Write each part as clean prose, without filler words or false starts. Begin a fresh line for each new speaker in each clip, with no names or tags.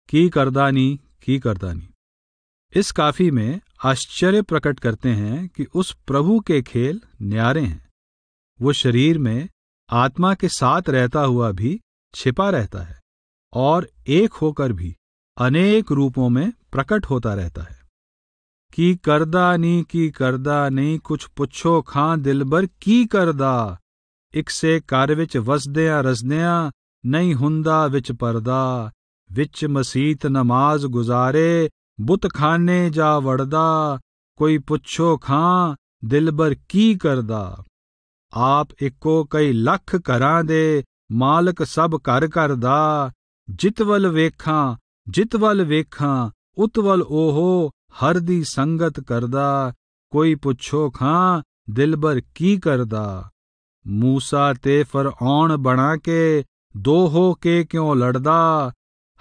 की करदानी। इस काफी में आश्चर्य प्रकट करते हैं कि उस प्रभु के खेल न्यारे हैं। वो शरीर में आत्मा के साथ रहता हुआ भी छिपा रहता है और एक होकर भी अनेक रूपों में प्रकट होता रहता है। की करदा नहीं कुछ पुछो खां दिलबर की करदा, इकसे कार विच वसदियां रसदियां नहीं हुंदा विच परदा, विच मसीत नमाज गुजारे बुत खाने जा वड़दा, कोई पुछो खां दिलबर की करदा। आप इक्को कई लख घरां दे मालक सब घर घर दा, जितवल वेखां उतवल ओहो हर दी संगत करदा, कोई पुछो खां दिलबर की करदा। मूसा ते फरऔन बना के दो हो के क्यों लड़दा,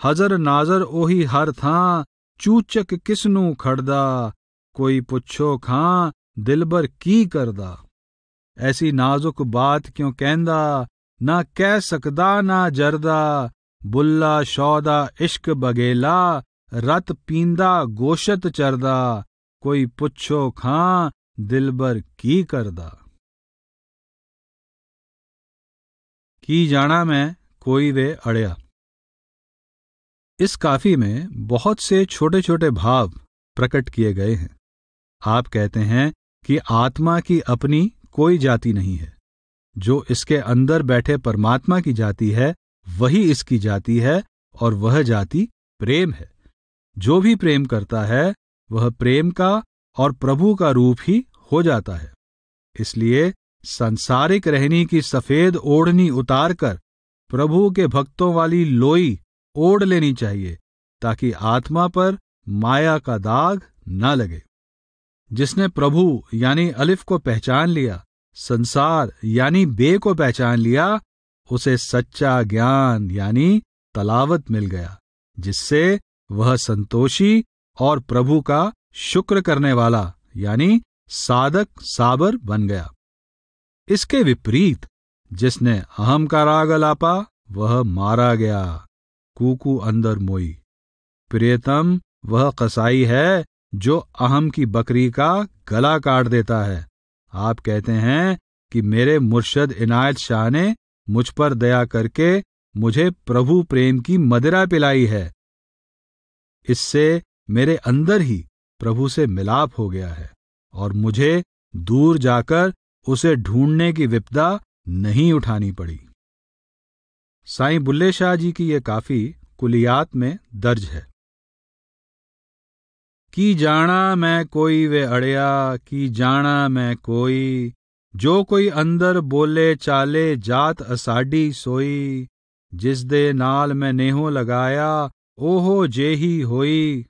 हजर नाजर ओही हर थां चूचक किसनू खड़दा, कोई पुछो खां दिलबर की करदा। ऐसी नाजुक बात क्यों कहंदा, ना कह सकदा ना जरदा, बुल्ला शौदा इश्क बगेला रत पींदा गोशत चरदा, कोई पुछो खां दिलबर की करदा। की जाना मैं कोई वे अड़या। इस काफी में बहुत से छोटे छोटे भाव प्रकट किए गए हैं। आप कहते हैं कि आत्मा की अपनी कोई जाति नहीं है। जो इसके अंदर बैठे परमात्मा की जाति है वही इसकी जाति है, और वह जाति प्रेम है। जो भी प्रेम करता है वह प्रेम का और प्रभु का रूप ही हो जाता है। इसलिए सांसारिक रहनी की सफेद ओढ़नी उतारकर प्रभु के भक्तों वाली लोई ओढ़ लेनी चाहिए, ताकि आत्मा पर माया का दाग न लगे। जिसने प्रभु यानी अलिफ को पहचान लिया, संसार यानी बे को पहचान लिया, उसे सच्चा ज्ञान यानी तलावत मिल गया, जिससे वह संतोषी और प्रभु का शुक्र करने वाला यानी साधक साबर बन गया। इसके विपरीत जिसने अहम का राग अलापा वह मारा गया, कूकू अंदर मोई। प्रियतम वह कसाई है जो अहम की बकरी का गला काट देता है। आप कहते हैं कि मेरे मुर्शद इनायत शाह ने मुझ पर दया करके मुझे प्रभु प्रेम की मदिरा पिलाई है। इससे मेरे अंदर ही प्रभु से मिलाप हो गया है और मुझे दूर जाकर उसे ढूंढने की विपदा नहीं उठानी पड़ी। साईं बुल्ले शाह जी की यह काफी कुलियात में दर्ज है। की जाना मैं कोई वे अड़या, की जाना मैं कोई, जो कोई अंदर बोले चाले जात असाडी सोई, जिस दे नाल मैं नेहो लगाया ओहो जेही होई,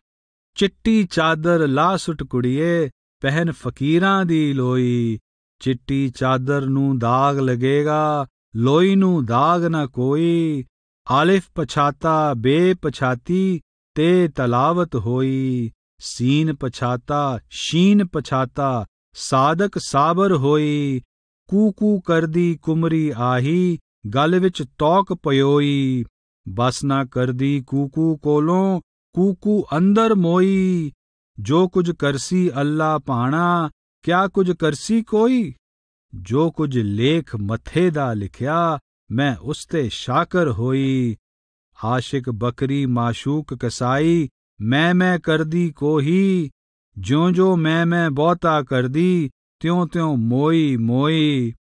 चिट्टी चादर ला सुट कुड़िए पहन फकीरां दी लोई, चिट्टी चादर नू दाग लगेगा लोई नू दाग ना कोई, आलिफ पछाता बे पछाती ते तलावत होई, सीन पछाता शीन पछाता सादक साबर होई, कूकू करदी कुमरी आही गल विच तौक पयोई, बस ना करदी कूकू कोलों कूकू अंदर मोई, जो कुछ करसी अल्लाह पाना क्या कुछ करसी कोई, जो कुछ लेख मथे दा लिखया मैं उसते शाकर होई, आशिक बकरी माशूक कसाई मैं करदी को ही, ज्यों जो मैं बहुता करदी त्यों त्यों मोई मोई,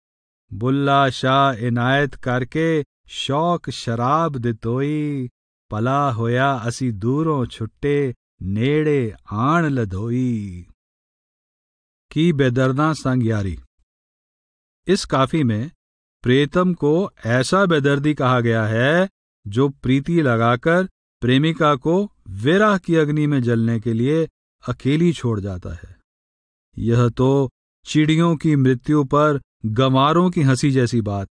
बुल्ला शाह इनायत करके शौक शराब दितोई, भला होया असी दूरों छुट्टे नेड़े आण लधोई। की बेदर्दा संग यारी। इस काफी में प्रेतम को ऐसा बेदर्दी कहा गया है जो प्रीति लगाकर प्रेमिका को विरह की अग्नि में जलने के लिए अकेली छोड़ जाता है। यह तो चिड़ियों की मृत्यु पर गंवारों की हंसी जैसी बात।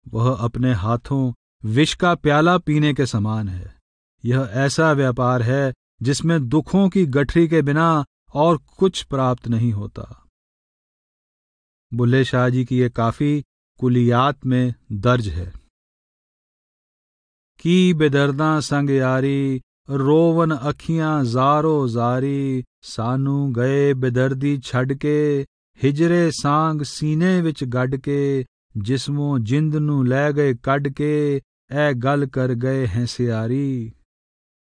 वह अपने हाथों विष का प्याला पीने के समान है। यह ऐसा व्यापार है जिसमें दुखों की गठरी के बिना और कुछ प्राप्त नहीं होता। बुल्ले शाह जी की यह काफी कुलियात में दर्ज है। की बेदर्दा संग यारी रोवन अखियां ਜ਼ਾਰੋ ਜ਼ਾਰੀ। ਸਾਨੂੰ ਗਏ ਬੇਦਰਦੀ ਛੱਡ ਕੇ, ਹਿਜਰੇ ਸਾਂਗ ਸੀਨੇ ਵਿੱਚ ਗੱਡ ਕੇ, ਜਿਸਮੋਂ ਜਿੰਦ ਨੂੰ ਲੈ ਗਏ ਕੱਢ ਕੇ, ਇਹ ਗੱਲ ਕਰ ਗਏ ਹੈਂ ਸਿਆਰੀ।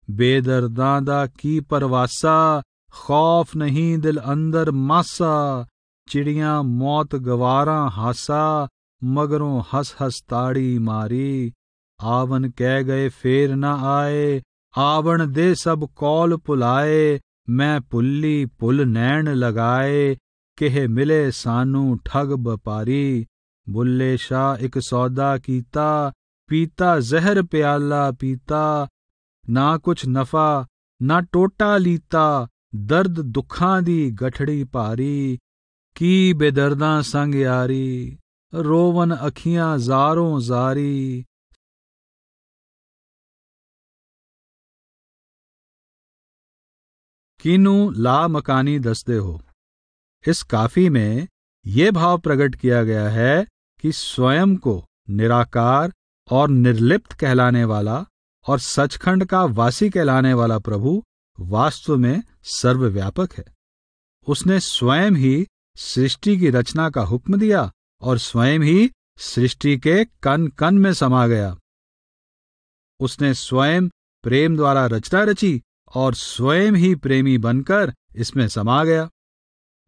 ਬੇਦਰਦਾਂ ਦਾ ਕੀ ਪਰਵਾਸਾ, ਖੌਫ ਨਹੀਂ ਦਿਲ ਅੰਦਰ ਮਾਸਾ। ਚਿੜੀਆਂ ਮੌਤ ਗਵਾਰਾਂ ਹਾਸਾ, ਮਗਰੋਂ ਹੱਸ ਹੱਸ ਤਾੜੀ ਮਾਰੀ। ਆਵਨ ਕਹਿ ਗਏ ਫੇਰ ਨਾ ਆਏ, ਆਵਣ ਦੇ ਸਭ ਕੌਲ ਭੁਲਾਏ। ਮੈਂ ਭੁੱਲੀ ਭੁੱਲ ਨੈਣ ਲਗਾਏ, ਕਿਹ ਮਿਲੇ ਸਾਨੂੰ ਠੱਗ ਵਪਾਰੀ। ਬੁੱਲੇ ਸ਼ਾਹ ਇੱਕ ਸੌਦਾ ਕੀਤਾ, ਪੀਤਾ ਜ਼ਹਿਰ ਪਿਆਲਾ ਪੀਤਾ। ਨਾ ਕੁਛ ਨਫਾ ਨਾ ਟੋਟਾ ਲੀਤਾ, ਦਰਦ ਦੁੱਖਾਂ ਦੀ ਗਠੜੀ ਭਾਰੀ। ਕੀ ਬੇਦਰਦਾਂ ਸੰਗ ਯਾਰੀ, ਰੋਵਨ ਅੱਖੀਆਂ ਜ਼ਾਰੋਂ ਜ਼ਾਰੀ। कीनू ला मकानी दसदे हो। इस काफी में ये भाव प्रकट किया गया है कि स्वयं को निराकार और निर्लिप्त कहलाने वाला और सचखंड का वासी कहलाने वाला प्रभु वास्तव में सर्वव्यापक है। उसने स्वयं ही सृष्टि की रचना का हुक्म दिया और स्वयं ही सृष्टि के कण कण में समा गया। उसने स्वयं प्रेम द्वारा रचना रची और स्वयं ही प्रेमी बनकर इसमें समा गया।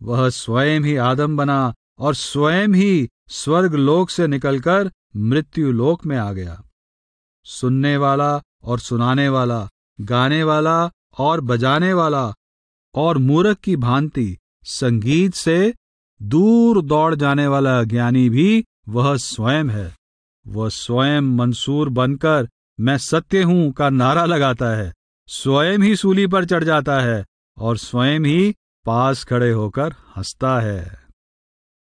वह स्वयं ही आदम बना और स्वयं ही स्वर्ग लोक से निकलकर मृत्यु लोक में आ गया। सुनने वाला और सुनाने वाला, गाने वाला और बजाने वाला और मूर्ख की भांति संगीत से दूर दौड़ जाने वाला ज्ञानी भी वह स्वयं है। वह स्वयं मंसूर बनकर मैं सत्य हूं का नारा लगाता है, स्वयं ही सूली पर चढ़ जाता है और स्वयं ही पास खड़े होकर हंसता है।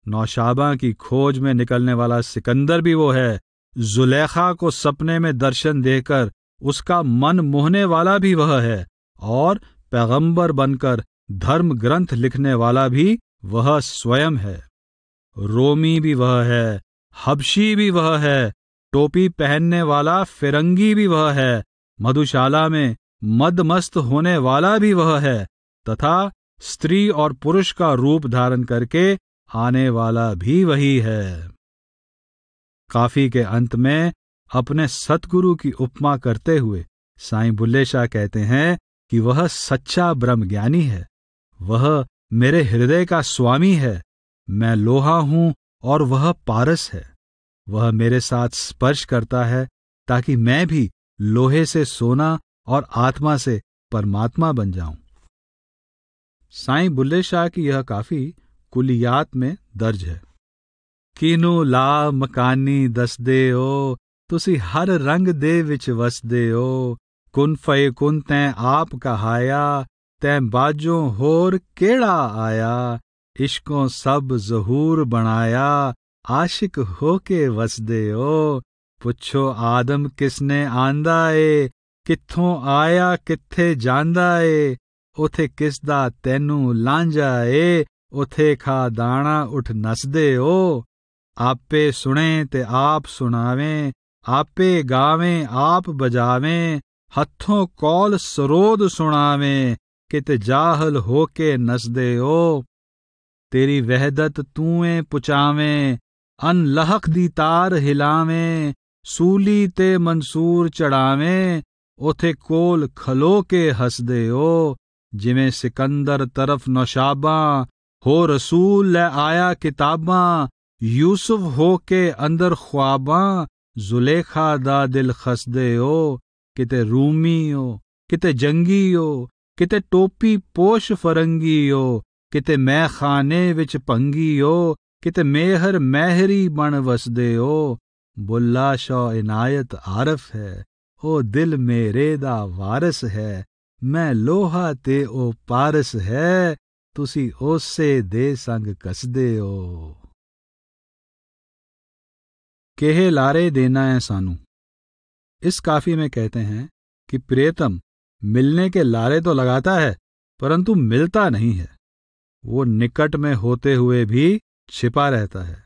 नौशाबा की खोज में निकलने वाला सिकंदर भी वो है। जुलेखा को सपने में दर्शन देकर उसका मन मोहने वाला भी वह है और पैगंबर बनकर धर्म ग्रंथ लिखने वाला भी वह स्वयं है। रोमी भी वह है, हबशी भी वह है, टोपी पहनने वाला फिरंगी भी वह है, मधुशाला में मदमस्त होने वाला भी वह है तथा स्त्री और पुरुष का रूप धारण करके आने वाला भी वही है। काफी के अंत में अपने सतगुरु की उपमा करते हुए साईं बुल्ले शाह कहते हैं कि वह सच्चा ब्रह्म ज्ञानी है। वह मेरे हृदय का स्वामी है। मैं लोहा हूं और वह पारस है। वह मेरे साथ स्पर्श करता है ताकि मैं भी लोहे से सोना और आत्मा से परमात्मा बन जाऊं। साईं बुल्ले शाह की यह काफी कुलियात में दर्ज है। कीनू ला मकानी दसदे हो, तुसी हर रंग दे विच वसदे हो। कुन फए कुन तैं आप कहाया, तैं बाजों होर केड़ा आया। इश्कों सब ज़हूर बनाया, आशिक होके वसदे हो। पुछो आदम किसने आंदा ए, कित्थों आया कित्थे जांदा ए। उथे किसदा तैनू लांझा ए, उथे खा दाना उठ नसदे हो। आपे सुने ते आप सुनावें, आपे गावें आप बजावें। हत्थों कौल सरोद सुनावें, कित जाहल होके नसदे हो। तेरी वहदत तूएं पुचावें, अनलहक दी तार हिलावें। सूली ते मंसूर चढ़ावें, उथे कोल खलो के हसदे हो। जिवें सिकंदर तरफ नौशाबा, हो रसूल ले आया किताबां। यूसुफ हो के अंदर ख्वाबां, जुलेखा दा दिल खसदे हो। किते रूमी हो, किते जंगी हो, किते टोपी पोश फरंगी हो। किते मैं खाने विच भंगी हो, किते मेहर महरी बन वसदे हो। बुल्ला शाह इनायत आरफ है, ओ दिल मेरे दा वारस है। मैं लोहा ते ओ पारस है, तुसी ओसे दे संग कसदे हो। केहे लारे देना है सानू। इस काफी में कहते हैं कि प्रियतम मिलने के लारे तो लगाता है परंतु मिलता नहीं है। वो निकट में होते हुए भी छिपा रहता है।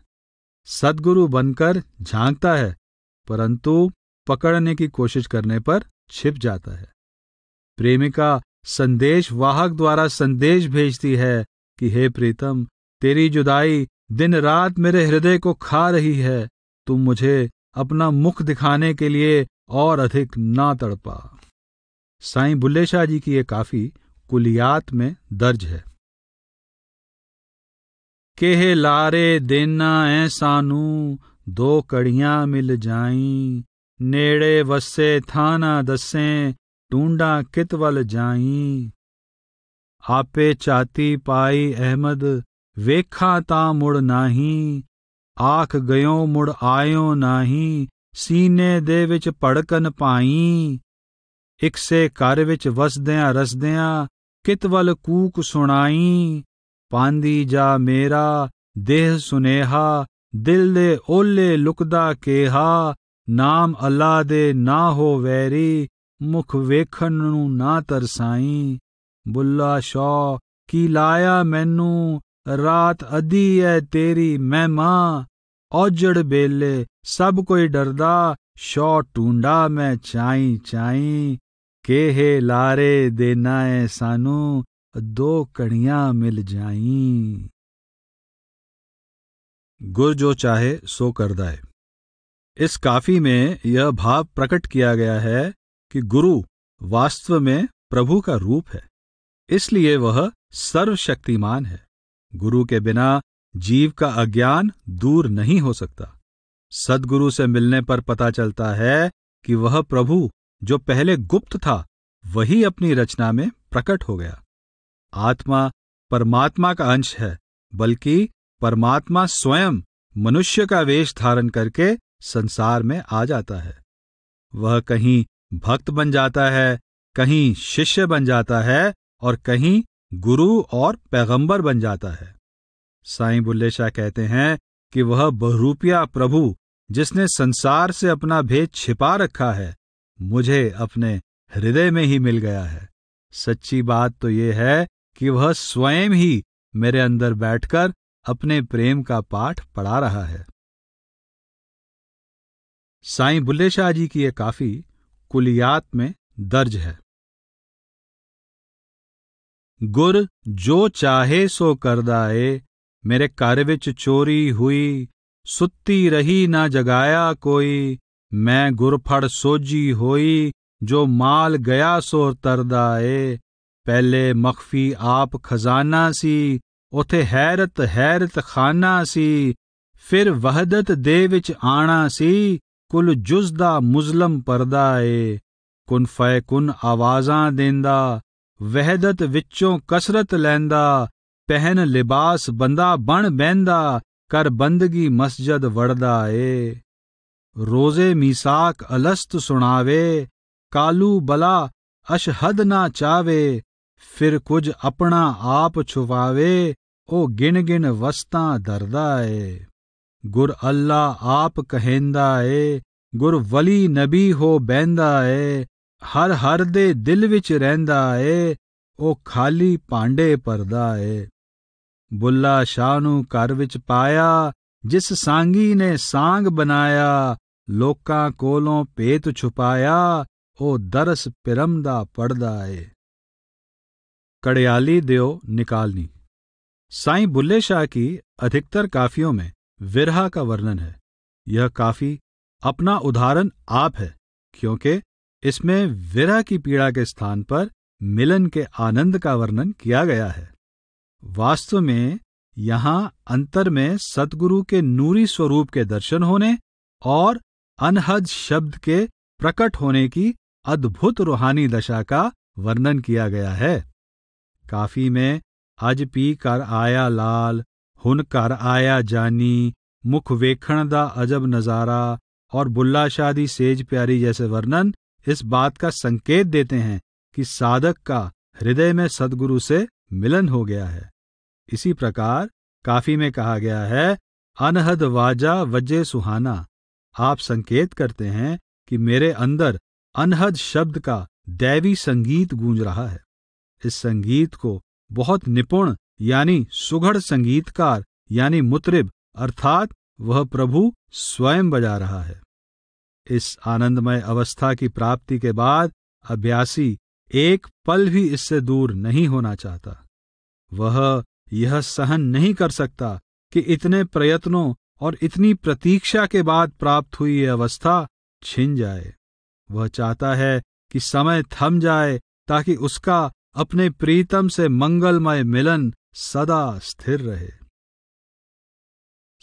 सद्गुरु बनकर झांकता है परंतु पकड़ने की कोशिश करने पर छिप जाता है। प्रेमिका संदेश वाहक द्वारा संदेश भेजती है कि हे प्रीतम, तेरी जुदाई दिन रात मेरे हृदय को खा रही है। तुम मुझे अपना मुख दिखाने के लिए और अधिक ना तड़पा। साईं बुल्ले शाह जी की ये काफी कुलियात में दर्ज है। केह लारे देना ऐ सानू, दो कड़ियां मिल जाईं, नेड़े वस्से थाना दसें, टूंडा कितवल जाईं। आपे चाती पाई अहमद, वेखा ता मुड़ नाही, आख गयो मुड़ आयो नाही, सीने दे विच भड़कन पाई। इक से घर विच वसदियां रसदियां, कितवल कूक सुनाई। पांदी जा मेरा देह सुनेहा, दिल दे ओले लुकदा केहा, नाम अल्लाह दे ना हो वैरी, मुख वेखन नू ना तरसाई। बुल्ला शाह की लाया मैनू, रात अधी है तेरी महिमा, औजड़ बेले सब कोई डरदा, शौ टूंडा मैं चाई चाई। केहे लारे देना है सानू, दो कड़ियां मिल जाईं। गुर जो चाहे सो कर दाए। इस काफी में यह भाव प्रकट किया गया है कि गुरु वास्तव में प्रभु का रूप है, इसलिए वह सर्वशक्तिमान है। गुरु के बिना जीव का अज्ञान दूर नहीं हो सकता। सद्गुरु से मिलने पर पता चलता है कि वह प्रभु जो पहले गुप्त था, वही अपनी रचना में प्रकट हो गया। आत्मा परमात्मा का अंश है, बल्कि परमात्मा स्वयं मनुष्य का वेश धारण करके संसार में आ जाता है। वह कहीं भक्त बन जाता है, कहीं शिष्य बन जाता है और कहीं गुरु और पैगंबर बन जाता है। साईं बुल्ले शाह कहते हैं कि वह बहुरूपिया प्रभु जिसने संसार से अपना भेद छिपा रखा है, मुझे अपने हृदय में ही मिल गया है। सच्ची बात तो यह है कि वह स्वयं ही मेरे अंदर बैठकर अपने प्रेम का पाठ पढ़ा रहा है। साईं बुल्ले शाह जी की यह काफी कुलियात में दर्ज है। गुर जो चाहे सो कर दाए, मेरे घर विच चोरी हुई, सुत्ती रही ना जगाया कोई, मैं गुर फड़ सोजी होई, जो माल गया सो तरदाए। पहले मखफी आप खजाना सी, उथे हैरत हैरत खाना सी, फिर वहदत दे विच आना सी, कुल जुज़दा मुज़लम परदाए। कुन फै कुन आवाज़ां देंदा, वहदत विच्चों कसरत लैंदा, पहन लिबास बंदा बन बहंदा, कर बंदगी मस्जद वड़दा ए। रोज़े मीसाक अलस्त सुनावे, कालू बला अशहद ना चावे, फिर कुछ अपना आप छुपावे, ओ गिन गिन वस्तां दरदा ए। गुर अल्लाह आप कहेंदा ए, गुर वली नबी हो बहंदा ए, हर हर दे दिल विच रहिंदा ए, ओ खाली भांडे भरदा ए। बुल्ला शाह नू घर विच पाया, जिस सांगी ने सांग बनाया, लोकां कोलों भेत छुपाया, ओ दरस पिरम दा पढ़दा ए। कड़ियाली द्यो निकालनी। साईं बुल्ले शाह की अधिकतर काफियों में विरह का वर्णन है। यह काफी अपना उदाहरण आप है, क्योंकि इसमें विरह की पीड़ा के स्थान पर मिलन के आनंद का वर्णन किया गया है। वास्तव में यहां अंतर में सतगुरु के नूरी स्वरूप के दर्शन होने और अनहद शब्द के प्रकट होने की अद्भुत रूहानी दशा का वर्णन किया गया है। काफी में अज पी कर आया लाल, हुन कर आया जानी, मुख वेखण दा अजब नजारा और बुल्ला शाह दी सेज प्यारी जैसे वर्णन इस बात का संकेत देते हैं कि साधक का हृदय में सद्गुरु से मिलन हो गया है। इसी प्रकार काफी में कहा गया है, अनहद वाजा वजे सुहाना। आप संकेत करते हैं कि मेरे अंदर अनहद शब्द का दैवी संगीत गूंज रहा है। इस संगीत को बहुत निपुण यानी सुघड़ संगीतकार यानी मुतरिब अर्थात वह प्रभु स्वयं बजा रहा है। इस आनंदमय अवस्था की प्राप्ति के बाद अभ्यासी एक पल भी इससे दूर नहीं होना चाहता। वह यह सहन नहीं कर सकता कि इतने प्रयत्नों और इतनी प्रतीक्षा के बाद प्राप्त हुई यह अवस्था छिन जाए। वह चाहता है कि समय थम जाए ताकि उसका अपने प्रीतम से मंगलमय मिलन सदा स्थिर रहे।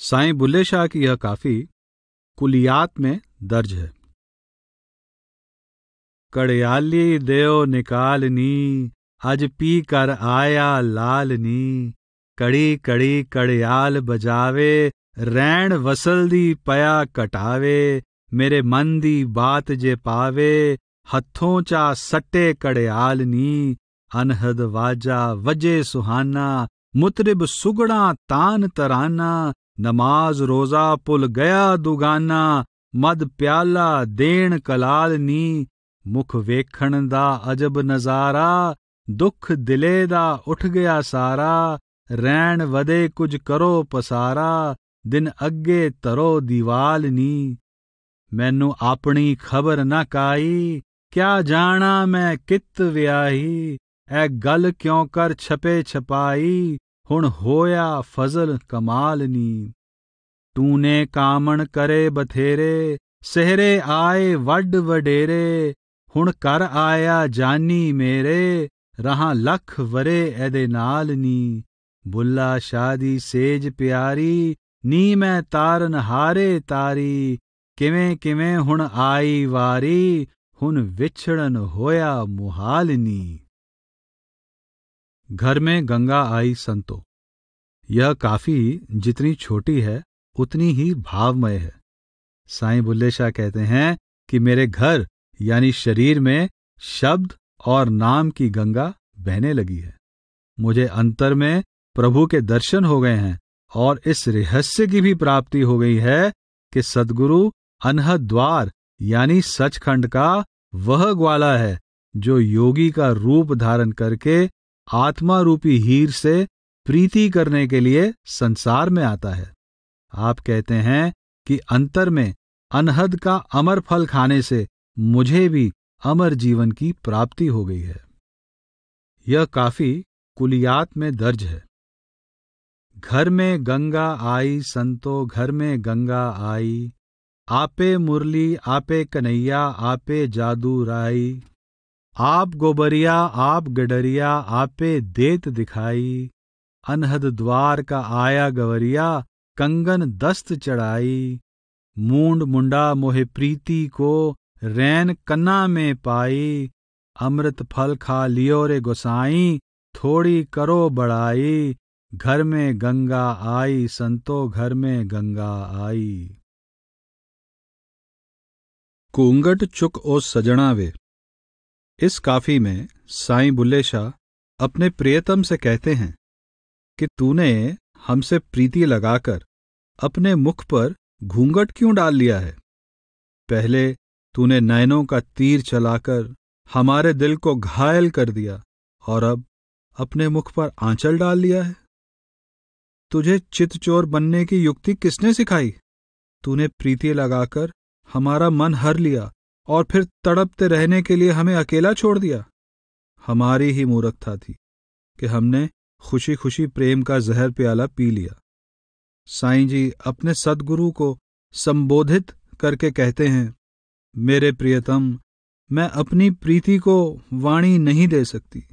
साईं बुल्ले शाह की यह काफी कुलियात में दर्ज है। कड़याली देओ निकालनी, अज पी कर आया लालनी। कड़ी कड़ी कड़याल बजावे, रैन वसल दी पया कटावे। मेरे मन दी बात जे पावे, हत्थों चा सट्टे कड़यालनी। अनहद वाजा वजे सुहाना, मुतरिब सुगड़ा तान तराना। नमाज रोजा पुल गया दुगाना, मद प्याला देन कलालनी। मुख वेखण दा अजब नजारा, दुख दिले दा उठ गया सारा। रैन वदे कुछ करो पसारा, दिन अगे तरो दीवालनी। मैनू अपनी खबर न काई, क्या जाना मैं कित व्याही। ऐ गल क्यों कर छपे छपाई, हुण होया फजल कमालनी। तूने कामण करे बथेरे, सेहरे आए वड वडेरे। हुण कर आया जानी मेरे, रहा लख वरे एदे नाल नी। बुल्ला शादी सेज प्यारी, नी मैं तारन हारे तारी। किवें किवें हुण आई वारी, हुण विछड़न होया मुहाल नी। घर में गंगा आई संतो। यह काफी जितनी छोटी है उतनी ही भावमय है। साईं बुल्ले शाह कहते हैं कि मेरे घर यानी शरीर में शब्द और नाम की गंगा बहने लगी है। मुझे अंतर में प्रभु के दर्शन हो गए हैं और इस रहस्य की भी प्राप्ति हो गई है कि सद्गुरु अनहद द्वार यानी सचखंड का वह ग्वाला है जो योगी का रूप धारण करके आत्मा रूपी हीर से प्रीति करने के लिए संसार में आता है। आप कहते हैं कि अंतर में अनहद का अमर फल खाने से मुझे भी अमर जीवन की प्राप्ति हो गई है। यह काफी कुलियात में दर्ज है। घर में गंगा आई संतो, घर में गंगा आई। आपे मुरली आपे कन्हैया, आपे जादू राई। आप गोबरिया आप गडरिया, आपे देत दिखाई। अनहद द्वार का आया गवरिया, कंगन दस्त चढ़ाई। मूंड मुंडा मोहे प्रीति को, रैन कन्ना में पाई। अमृत फल खा लियो रे गोसाई, थोड़ी करो बड़ाई। घर में गंगा आई संतो, घर में गंगा आई। कुंगट चुक ओ सजणा वे। इस काफी में साईं बुल्ले शाह अपने प्रियतम से कहते हैं कि तूने हमसे प्रीति लगाकर अपने मुख पर घूंघट क्यों डाल लिया है। पहले तूने नयनों का तीर चलाकर हमारे दिल को घायल कर दिया और अब अपने मुख पर आंचल डाल लिया है। तुझे चितचोर बनने की युक्ति किसने सिखाई। तूने प्रीति लगाकर हमारा मन हर लिया और फिर तड़पते रहने के लिए हमें अकेला छोड़ दिया। हमारी ही मूर्खता थी कि हमने खुशी खुशी प्रेम का जहर प्याला पी लिया। साईं जी अपने सद्गुरु को संबोधित करके कहते हैं, मेरे प्रियतम, मैं अपनी प्रीति को वाणी नहीं दे सकती।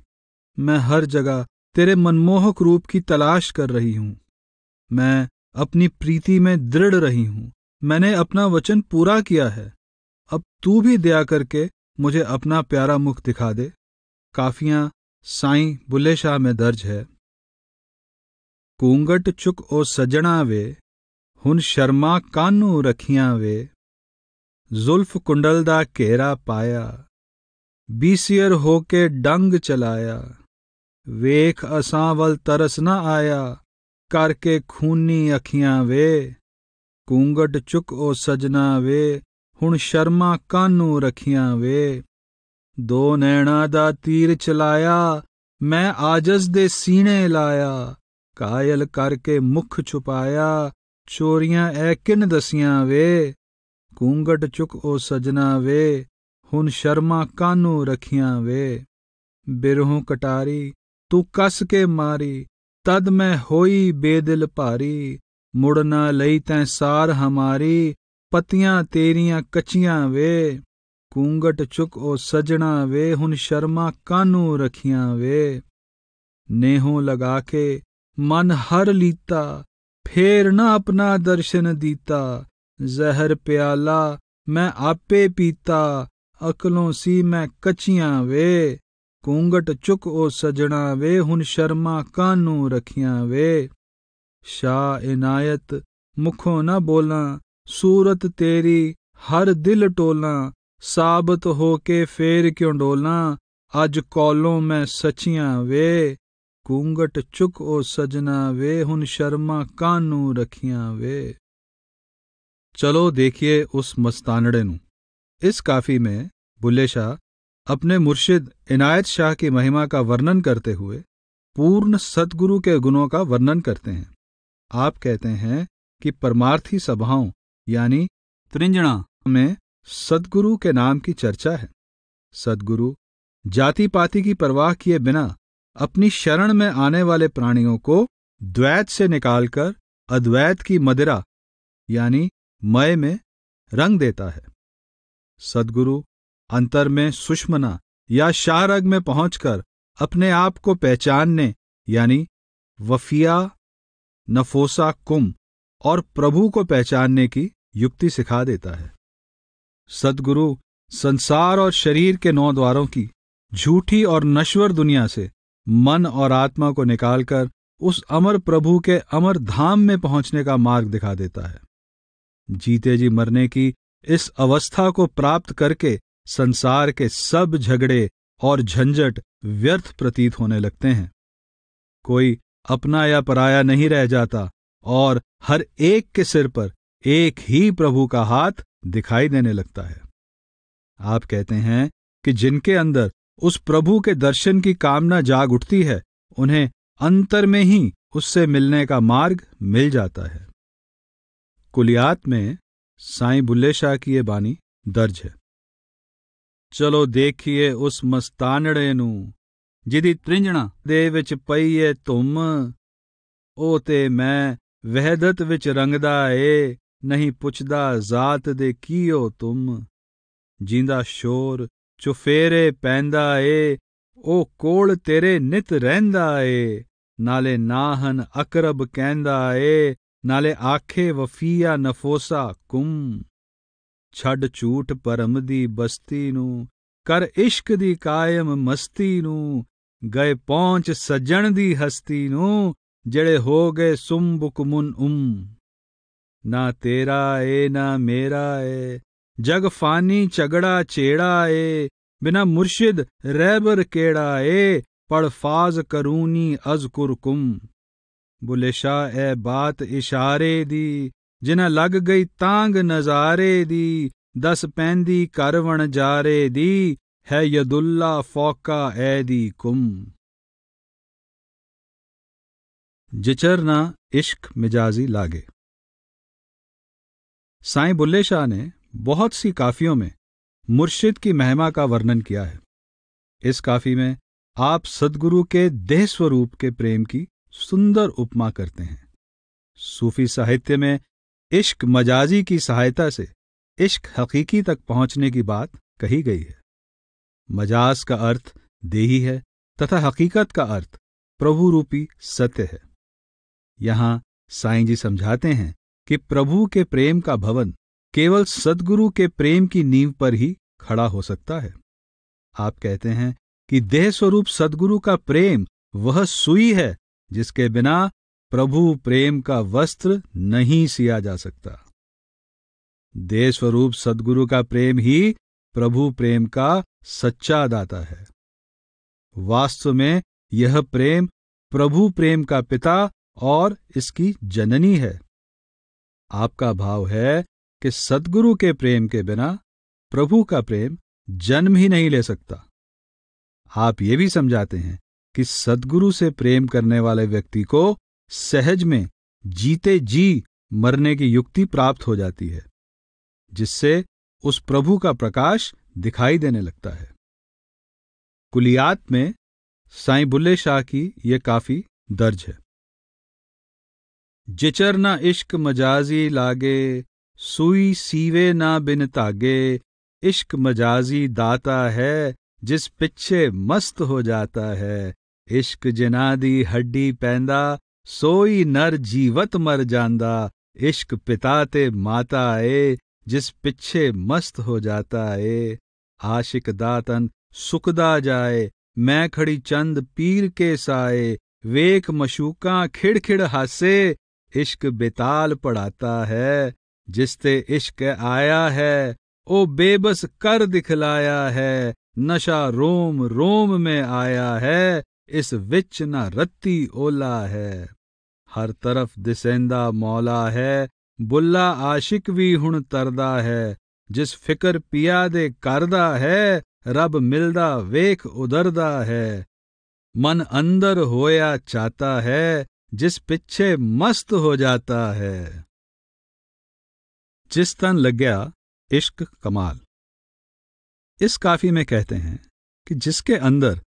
मैं हर जगह तेरे मनमोहक रूप की तलाश कर रही हूं। मैं अपनी प्रीति में दृढ़ रही हूं। मैंने अपना वचन पूरा किया है। अब तू भी दया करके मुझे अपना प्यारा मुख दिखा दे। काफियां साईं बुल्ले शाह में दर्ज है। कूंगट चुक ओ सजणा वे, हुन शर्मा कानू रखियां वे। जुल्फ कुंडल दा घेरा पाया, बीसियर होके डंग चलाया। वेख असां वल तरस न आया, करके खूनी अखियां वे। कूंगट चुक ओ सजना वे, हुण शर्मा कानू रखियां वे। दो नैना दा तीर चलाया, मैं आजस दे सीने लाया। कायल करके मुख छुपाया, चोरियां ऐ किन दसियां वे। कूंगट चुक ओ सजना वे, हुन शर्मा कानू रखियां वे। बिरहों कटारी तू कस के मारी, तद मैं होई बेदिल भारी। मुड़ ना लई तैं सार हमारी, पतियां तेरियां कचियां वे। कूंगट चुक ओ सजना वे, हुन शर्मा कानू रखियां वे। नेहों लगा के मन हर लीता, फेर न अपना दर्शन दीता। जहर प्याला मैं आपे पीता, अकलों सी मैं कचियां वे। कूंगट चुक ओ सजना वे, हुन शर्मा कानू रखियां वे। शाह इनायत मुखों न बोला, सूरत तेरी हर दिल टोला। साबत होके फेर क्यों डोला, अज कौलों में सचियां वे। कूंगट चुक ओ सजना वे, हुन शर्मा कानू रखियां वे। चलो देखिए उस मस्तानड़े नू। इस काफी में बुल्ले शाह अपने मुर्शिद इनायत शाह की महिमा का वर्णन करते हुए पूर्ण सतगुरु के गुणों का वर्णन करते हैं। आप कहते हैं कि परमार्थी सभाओं यानी त्रिंजणा में सतगुरु के नाम की चर्चा है। सतगुरु जाति पाति की परवाह किए बिना अपनी शरण में आने वाले प्राणियों को द्वैत से निकालकर अद्वैत की मदिरा यानी मय में रंग देता है। सद्गुरु अंतर में सुषमना या शाहरग में पहुंचकर अपने आप को पहचानने यानी वफिया, नफोसा कुम और प्रभु को पहचानने की युक्ति सिखा देता है। सद्गुरु संसार और शरीर के 9 द्वारों की झूठी और नश्वर दुनिया से मन और आत्मा को निकालकर उस अमर प्रभु के अमर धाम में पहुंचने का मार्ग दिखा देता है। जीते जी मरने की इस अवस्था को प्राप्त करके संसार के सब झगड़े और झंझट व्यर्थ प्रतीत होने लगते हैं। कोई अपना या पराया नहीं रह जाता और हर एक के सिर पर एक ही प्रभु का हाथ दिखाई देने लगता है। आप कहते हैं कि जिनके अंदर उस प्रभु के दर्शन की कामना जाग उठती है, उन्हें अंतर में ही उससे मिलने का मार्ग मिल जाता है। कुलियात में साईं बुल्ले शाह की ये बानी दर्ज है। चलो देखिए उस मस्तानड़े नू, जिदी त्रिंजणा दे विच पई ए धुम। ओ ते मैं वहदत विच रंगदा ए, नहीं पुछदा जात दे कीओ तुम। जींदा शोर चुफेरे पैंदा ए, ओ कोल तेरे नित रहिंदा ए। नाले नाहन अकरब कहंदा ए, नाले आखे वफिया नफोसा कुम। छड़ झूठ परम दी बस्ती नू, कर इश्क दी कायम मस्ती नू। गए पहुंच सज्जण दी हस्ती नू, जड़े हो गए सुम्बुकमुन ना तेरा ए ना मेरा ए, जग फानी झगड़ा छेड़ा ए। बिना मुर्शिद रहबर केड़ा ए, पढ़ फाज करूनी अज़कुर कुम। बुल्ले शाह ए बात इशारे दी, जिना लग गई तांग नजारे दी। दस पैंदी करवण जारे दी, है यदुल्ला फौका ऐदी कुम। जिचरना इश्क मिजाजी लागे। साईं बुल्ले शाह ने बहुत सी काफियों में मुर्शिद की महिमा का वर्णन किया है। इस काफी में आप सद्गुरु के देह स्वरूप के प्रेम की सुंदर उपमा करते हैं। सूफी साहित्य में इश्क मजाजी की सहायता से इश्क हकीकी तक पहुंचने की बात कही गई है। मजाज का अर्थ देही है तथा हकीकत का अर्थ प्रभु रूपी सत्य है। यहां साईं जी समझाते हैं कि प्रभु के प्रेम का भवन केवल सद्गुरु के प्रेम की नींव पर ही खड़ा हो सकता है। आप कहते हैं कि देह स्वरूप सद्गुरु का प्रेम वह सुई है जिसके बिना प्रभु प्रेम का वस्त्र नहीं सिया जा सकता। देह स्वरूप सद्गुरु का प्रेम ही प्रभु प्रेम का सच्चा दाता है। वास्तव में यह प्रेम प्रभु प्रेम का पिता और इसकी जननी है। आपका भाव है कि सद्गुरु के प्रेम के बिना प्रभु का प्रेम जन्म ही नहीं ले सकता। आप ये भी समझाते हैं कि सद्गुरु से प्रेम करने वाले व्यक्ति को सहज में जीते जी मरने की युक्ति प्राप्त हो जाती है, जिससे उस प्रभु का प्रकाश दिखाई देने लगता है। कुलियात में साईं बुल्ले शाह की ये काफी दर्ज है। जिचर ना इश्क मजाजी लागे, सुई सीवे ना बिन धागे। इश्क मजाजी दाता है, जिस पिछे मस्त हो जाता है। इश्क जिना दी हड्डी पैंदा, सोई नर जीवत मर जांदा। इश्क पिता ते माता ए, जिस पिछे मस्त हो जाता है। आशिक दातन सुखदा जाए, मैं खड़ी चंद पीर के साए। वेख मशूका खिड़खिड़ हासे, इश्क बेताल पढ़ाता है। जिसते इश्क आया है, ओ बेबस कर दिखलाया है। नशा रोम रोम में आया है, इस विच न रत्ती ओला है। हर तरफ दिसेंदा मौला है, बुल्ला आशिक भी हुण तरदा है। जिस फिकर पिया दे करदा है, रब मिलदा वेख उदरदा है। मन अंदर होया चाहता है, जिस पिछे मस्त हो जाता है। जिस तन लग गया इश्क कमाल। इस काफी में कहते हैं कि जिसके अंदर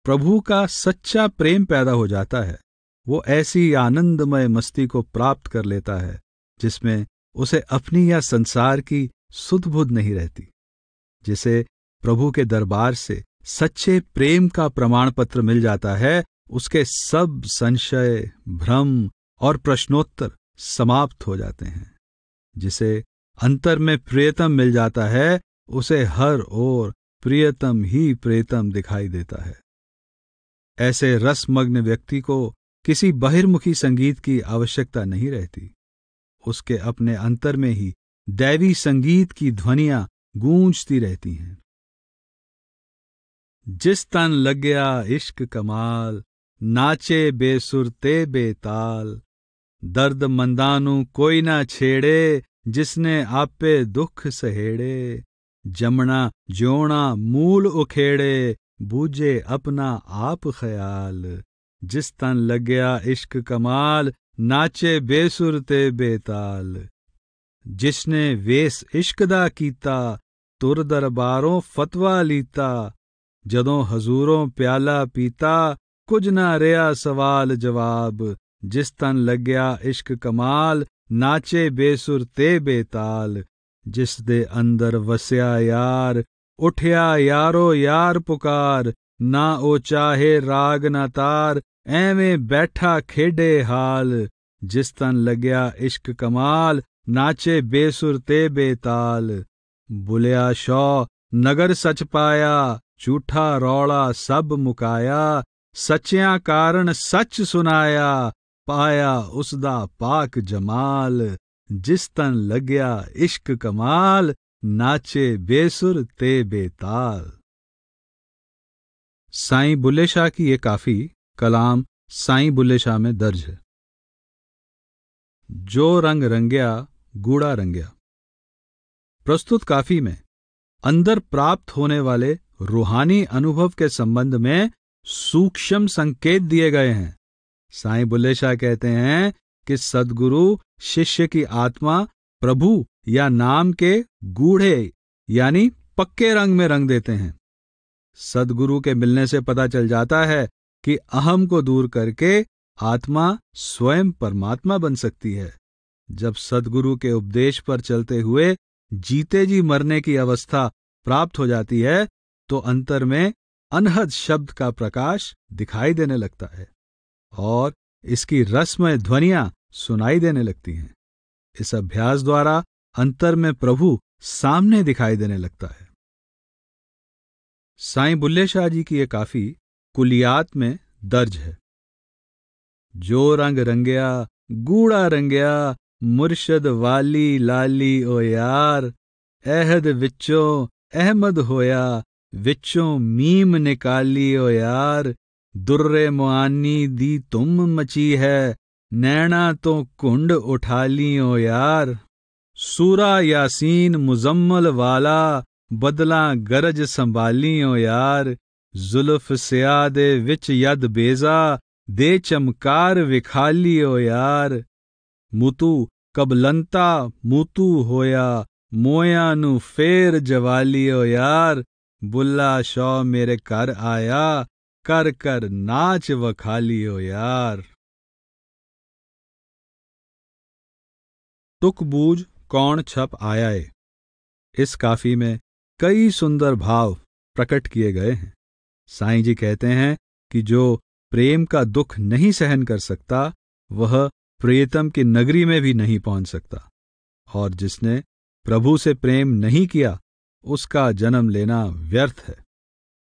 प्रभु का सच्चा प्रेम पैदा हो जाता है, वो ऐसी आनंदमय मस्ती को प्राप्त कर लेता है जिसमें उसे अपनी या संसार की सुध बुध नहीं रहती। जिसे प्रभु के दरबार से सच्चे प्रेम का प्रमाण पत्र मिल जाता है, उसके सब संशय, भ्रम और प्रश्नोत्तर समाप्त हो जाते हैं। जिसे अंतर में प्रियतम मिल जाता है, उसे हर ओर प्रियतम ही प्रियतम दिखाई देता है। ऐसे रसमग्न व्यक्ति को किसी बहिर्मुखी संगीत की आवश्यकता नहीं रहती। उसके अपने अंतर में ही दैवी संगीत की ध्वनियां गूंजती रहती हैं। जिस तन लग गया इश्क कमाल, नाचे बेसुर ते बेताल। दर्द मंदानू कोई ना छेड़े, जिसने आपे दुख सहेड़े। जमना ज्योणा मूल उखेड़े, बूझे अपना आप ख्याल। जिस तन लग गया इश्क कमाल, नाचे बेसुर ते बेताल। जिसने वेस इश्क दा कीता, तुर दरबारों फतवा लीता। जदों हजूरों प्याला पीता, कुछ ना रिया सवाल जवाब। जिस तन लग गया इश्क कमाल, नाचे बेसुर ते बेताल। जिस दे अंदर वसया यार, उठया यारो यार पुकार। ना ओ चाहे राग ना तार, एवें बैठा खेडे हाल। जिस तन लग गया इश्क कमाल, नाचे बेसुर ते बेताल। बुलिया शौ नगर सच पाया, झूठा रौला सब मुकाया। सच्चियां कारण सच सुनाया, पाया उसदा पाक जमाल। जिस तन लग गया इश्क कमाल, नाचे बेसुर ते बेताल। साईं बुल्ले शाह की ये काफी कलाम साईं बुल्ले शाह में दर्ज है। जो रंग रंग्या गूढ़ा रंग्या। प्रस्तुत काफी में अंदर प्राप्त होने वाले रूहानी अनुभव के संबंध में सूक्ष्म संकेत दिए गए हैं। साईं बुल्ले शाह कहते हैं कि सद्गुरु शिष्य की आत्मा प्रभु या नाम के गूढ़े यानी पक्के रंग में रंग देते हैं। सद्गुरु के मिलने से पता चल जाता है कि अहम को दूर करके आत्मा स्वयं परमात्मा बन सकती है। जब सद्गुरु के उपदेश पर चलते हुए जीते जी मरने की अवस्था प्राप्त हो जाती है, तो अंतर में अनहद शब्द का प्रकाश दिखाई देने लगता है और इसकी रसमय ध्वनियां सुनाई देने लगती हैं। इस अभ्यास द्वारा अंतर में प्रभु सामने दिखाई देने लगता है। साईं बुल्ले शाह जी की ये काफी कुलियात में दर्ज है। जो रंग रंग्या गूढ़ा रंग्या, मुर्शद वाली लाली ओ यार। अहद विचों अहमद होया, विचों मीम निकाली ओ यार। दुर्रे मुआनी दी तुम मची है, नैना तो कुंड उठा ली ओ यार। सूरा यासीन मुजम्मल वाला, बदला गरज संभाली ओ यार। जुल्फ सिया दे विच यद बेजा, दे चमकार विखाली ओ यार। मुतू कबलंता मुतू होया, मोया नू फेर जवाली ओ यार। बुल्ला शौ मेरे घर आया, कर कर नाच वखालियो यार। तुक बूझ कौन छप आया है। इस काफी में कई सुंदर भाव प्रकट किए गए हैं। साईं जी कहते हैं कि जो प्रेम का दुख नहीं सहन कर सकता वह प्रियतम की नगरी में भी नहीं पहुंच सकता, और जिसने प्रभु से प्रेम नहीं किया उसका जन्म लेना व्यर्थ है।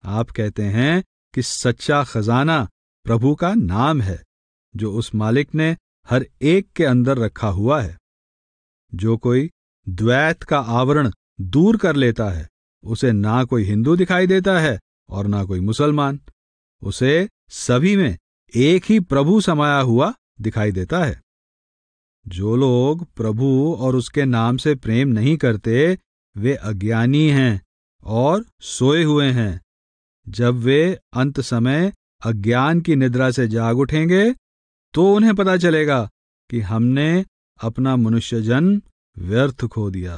आप कहते हैं कि सच्चा खजाना प्रभु का नाम है, जो उस मालिक ने हर एक के अंदर रखा हुआ है। जो कोई द्वैत का आवरण दूर कर लेता है उसे ना कोई हिंदू दिखाई देता है और ना कोई मुसलमान। उसे सभी में एक ही प्रभु समाया हुआ दिखाई देता है। जो लोग प्रभु और उसके नाम से प्रेम नहीं करते वे अज्ञानी हैं और सोए हुए हैं। जब वे अंत समय अज्ञान की निद्रा से जाग उठेंगे तो उन्हें पता चलेगा कि हमने अपना मनुष्य जन्म व्यर्थ खो दिया।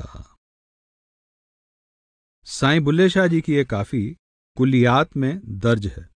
साईं बुल्ले शाह जी की ये काफी कुलियात में दर्ज है।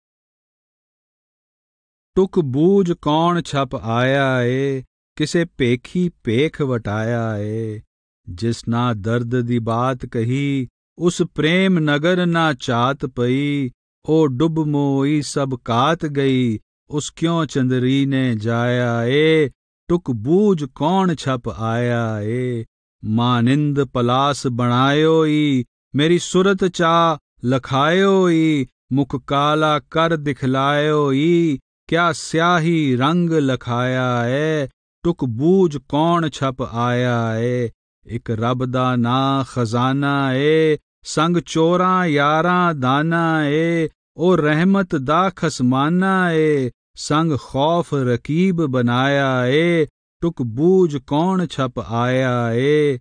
टुक बूझ कौन छप आया ए, किसे पेखी पेख वटाया ए। जिसना दर्द दी बात कही, उस प्रेम नगर ना चात पई। ओ डुब मोई सब कात गई, उस क्यों चंदरी ने जाया ए। टुक बूझ कौन छप आया ए। मानिंद पलास बनायोई, मेरी सुरत चा लखायोई। मुख काला कर दिखलायोई, क्या स्याही रंग लखाया है। टुक बूझ कौन छप आया है। एक रब दा ना खजाना ए, संग चोरां यारां दाना ए। ओ रहमत दा खसमाना ए, संग खौफ रकीब बनाया ए। टुक बूझ कौन छप आया ए।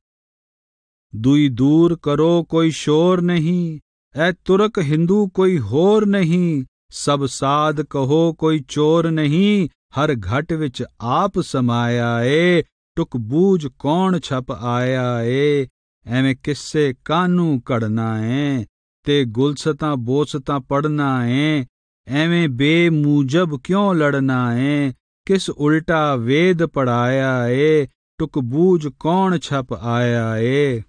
दुई दूर करो कोई शोर नहीं, ए तुर्क हिंदू कोई होर नहीं। सब साध कहो कोई चोर नहीं, हर घट विच आप समाया ए। टुक बूझ कौन छप आया ए। एवें किस्से कानू कड़ना है, ते गुलसतां बोसतां पढ़ना है। एवें बेमूजब क्यों लड़ना है, किस उल्टा वेद पढ़ाया ए। टुक बूझ कौन छप आया ए।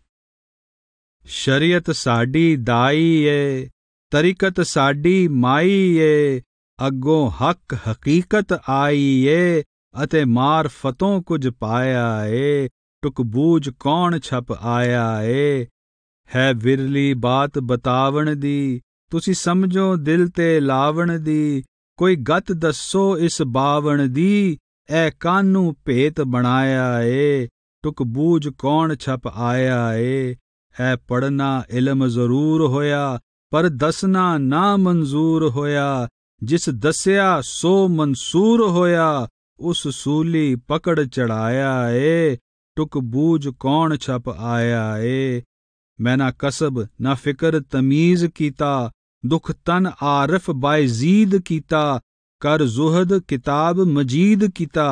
शरीयत साडी दाई ए, तरीकत साडी माई ए। अग्गों हक हकीकत आई ए, अते मारफतों कुछ पाया ए। टुक बूझ कौन छप आया ए। है विरली बात बतावण दी, तुसी समझो दिल ते लावण दी। कोई गत दसो इस बावण दी, ए कानू भेत बनाया ए। टुक बूझ कौन छप आया ए। है पढ़ना इल्म जरूर होया, पर दसना ना मंजूर होया। जिस दस्या सो मंसूर होया, उस सूली पकड़ चढ़ाया ए। टुक बूझ कौन छप आया ए। मैं ना कसब ना फिक्र तमीज कीता, दुख तन आरिफ बायजीद कीता। कर जुहद किताब मजीद कीता,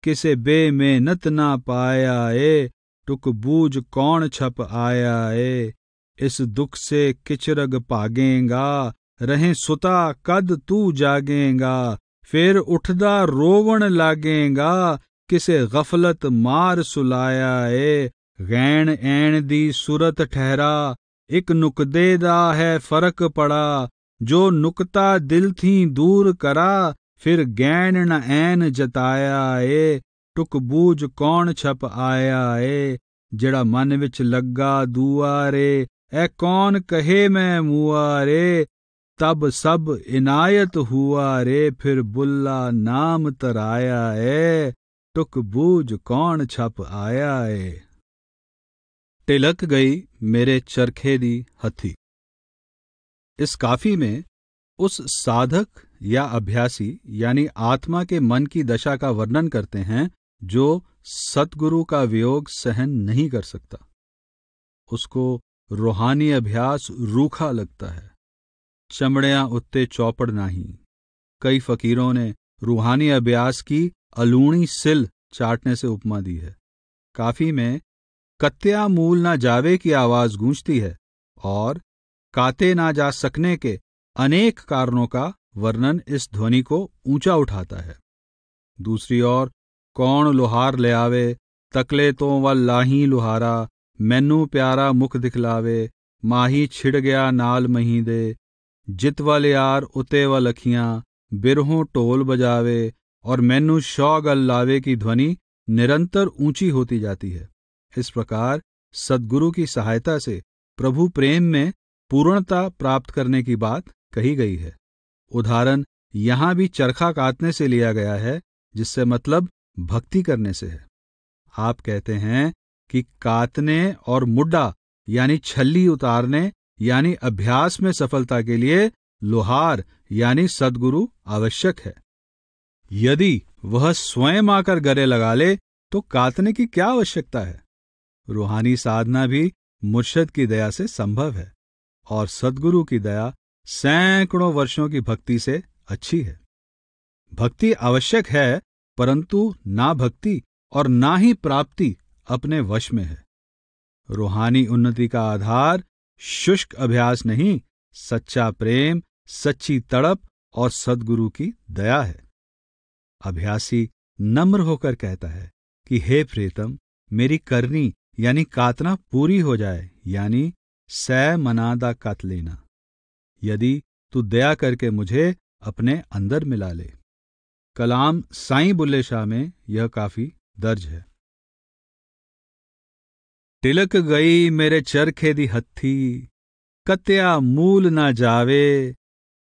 किसे बेमेहनत ना पाया ए। टुक बूझ कौन छप आया ए। इस दुख से किचरग भागेगा, रहें सुता कद तू जागेगा। फिर उठदा रोवण लागेगा, किसे गफलत मार सुलाया ए। गैण ऐण दी सूरत ठहरा, एक नुकदे दा है फर्क पड़ा। जो नुकता दिल थी दूर करा, फिर गैण न ऐन जताया ए। टुक बूझ कौन छप आया ए। जेड़ा मन विच लग्गा दुआरे, ए कौन कहे मैं मुआरे। तब सब इनायत हुआ रे, फिर बुल्ला नाम तराया ए। टुक बूझ कौन छप आया ए। टिलक गई मेरे चरखे दी हथी। इस काफी में उस साधक या अभ्यासी यानी आत्मा के मन की दशा का वर्णन करते हैं जो सतगुरु का वियोग सहन नहीं कर सकता। उसको रूहानी अभ्यास रूखा लगता है। चमड़ियां उत्ते चौपड़ नाही। कई फकीरों ने रूहानी अभ्यास की अलूणी सिल चाटने से उपमा दी है। काफी में कत्या मूल ना जावे की आवाज गूंजती है और काते ना जा सकने के अनेक कारणों का वर्णन इस ध्वनि को ऊंचा उठाता है। दूसरी ओर, कौन लोहार ले आवे, तकले तो वल लाही लुहारा, मैनू प्यारा मुख दिखलावे, माही छिड़ गया नाल मही दे, जित वल यार उते वल अखियां, बिरहों ढोल बजावे और मैनू शौ गल लावे की ध्वनि निरंतर ऊंची होती जाती है। इस प्रकार सद्गुरु की सहायता से प्रभु प्रेम में पूर्णता प्राप्त करने की बात कही गई है। उदाहरण यहां भी चरखा काटने से लिया गया है, जिससे मतलब भक्ति करने से है। आप कहते हैं कि काटने और मुड्डा यानी छल्ली उतारने यानी अभ्यास में सफलता के लिए लोहार यानी सद्गुरु आवश्यक है। यदि वह स्वयं आकर गले लगा ले तो काटने की क्या आवश्यकता है। रूहानी साधना भी मुर्शिद की दया से संभव है और सद्गुरु की दया सैकड़ों वर्षों की भक्ति से अच्छी है। भक्ति आवश्यक है, परंतु ना भक्ति और ना ही प्राप्ति अपने वश में है। रूहानी उन्नति का आधार शुष्क अभ्यास नहीं, सच्चा प्रेम, सच्ची तड़प और सद्गुरु की दया है। अभ्यासी नम्र होकर कहता है कि हे प्रीतम, मेरी करनी यानी कातना पूरी हो जाए, यानी सै मनादा कत लेना, यदि तू दया करके मुझे अपने अंदर मिला ले। कलाम साईं बुल्ले शाह में यह काफी दर्ज है। तिलक गई मेरे चरखे दी हत्थी, कत्या मूल ना जावे,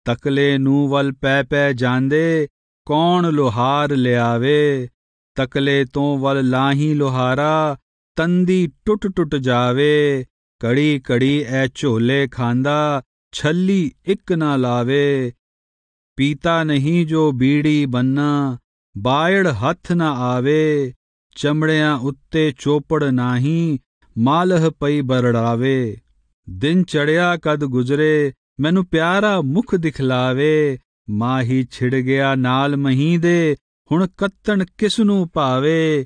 तकले नू वल पै पै जांदे, कौन लोहार ले आवे, तकले तो वल लाही लोहारा, तंदी टुट टुट जावे, कड़ी कड़ी ए झोले खांदा, छल्ली इक ना लावे, पीता नहीं जो बीड़ी बन्ना, बायड़ हथ ना आवे, चमड़ियां उत्ते चोपड़ नाही, मालह पई बरड़ावे, दिन चढ़िया कद गुजरे, मैनू प्यारा मुख दिखलावे, माही छिड़ गया नाल मही दे, हुण कत्तन किसनू पावे,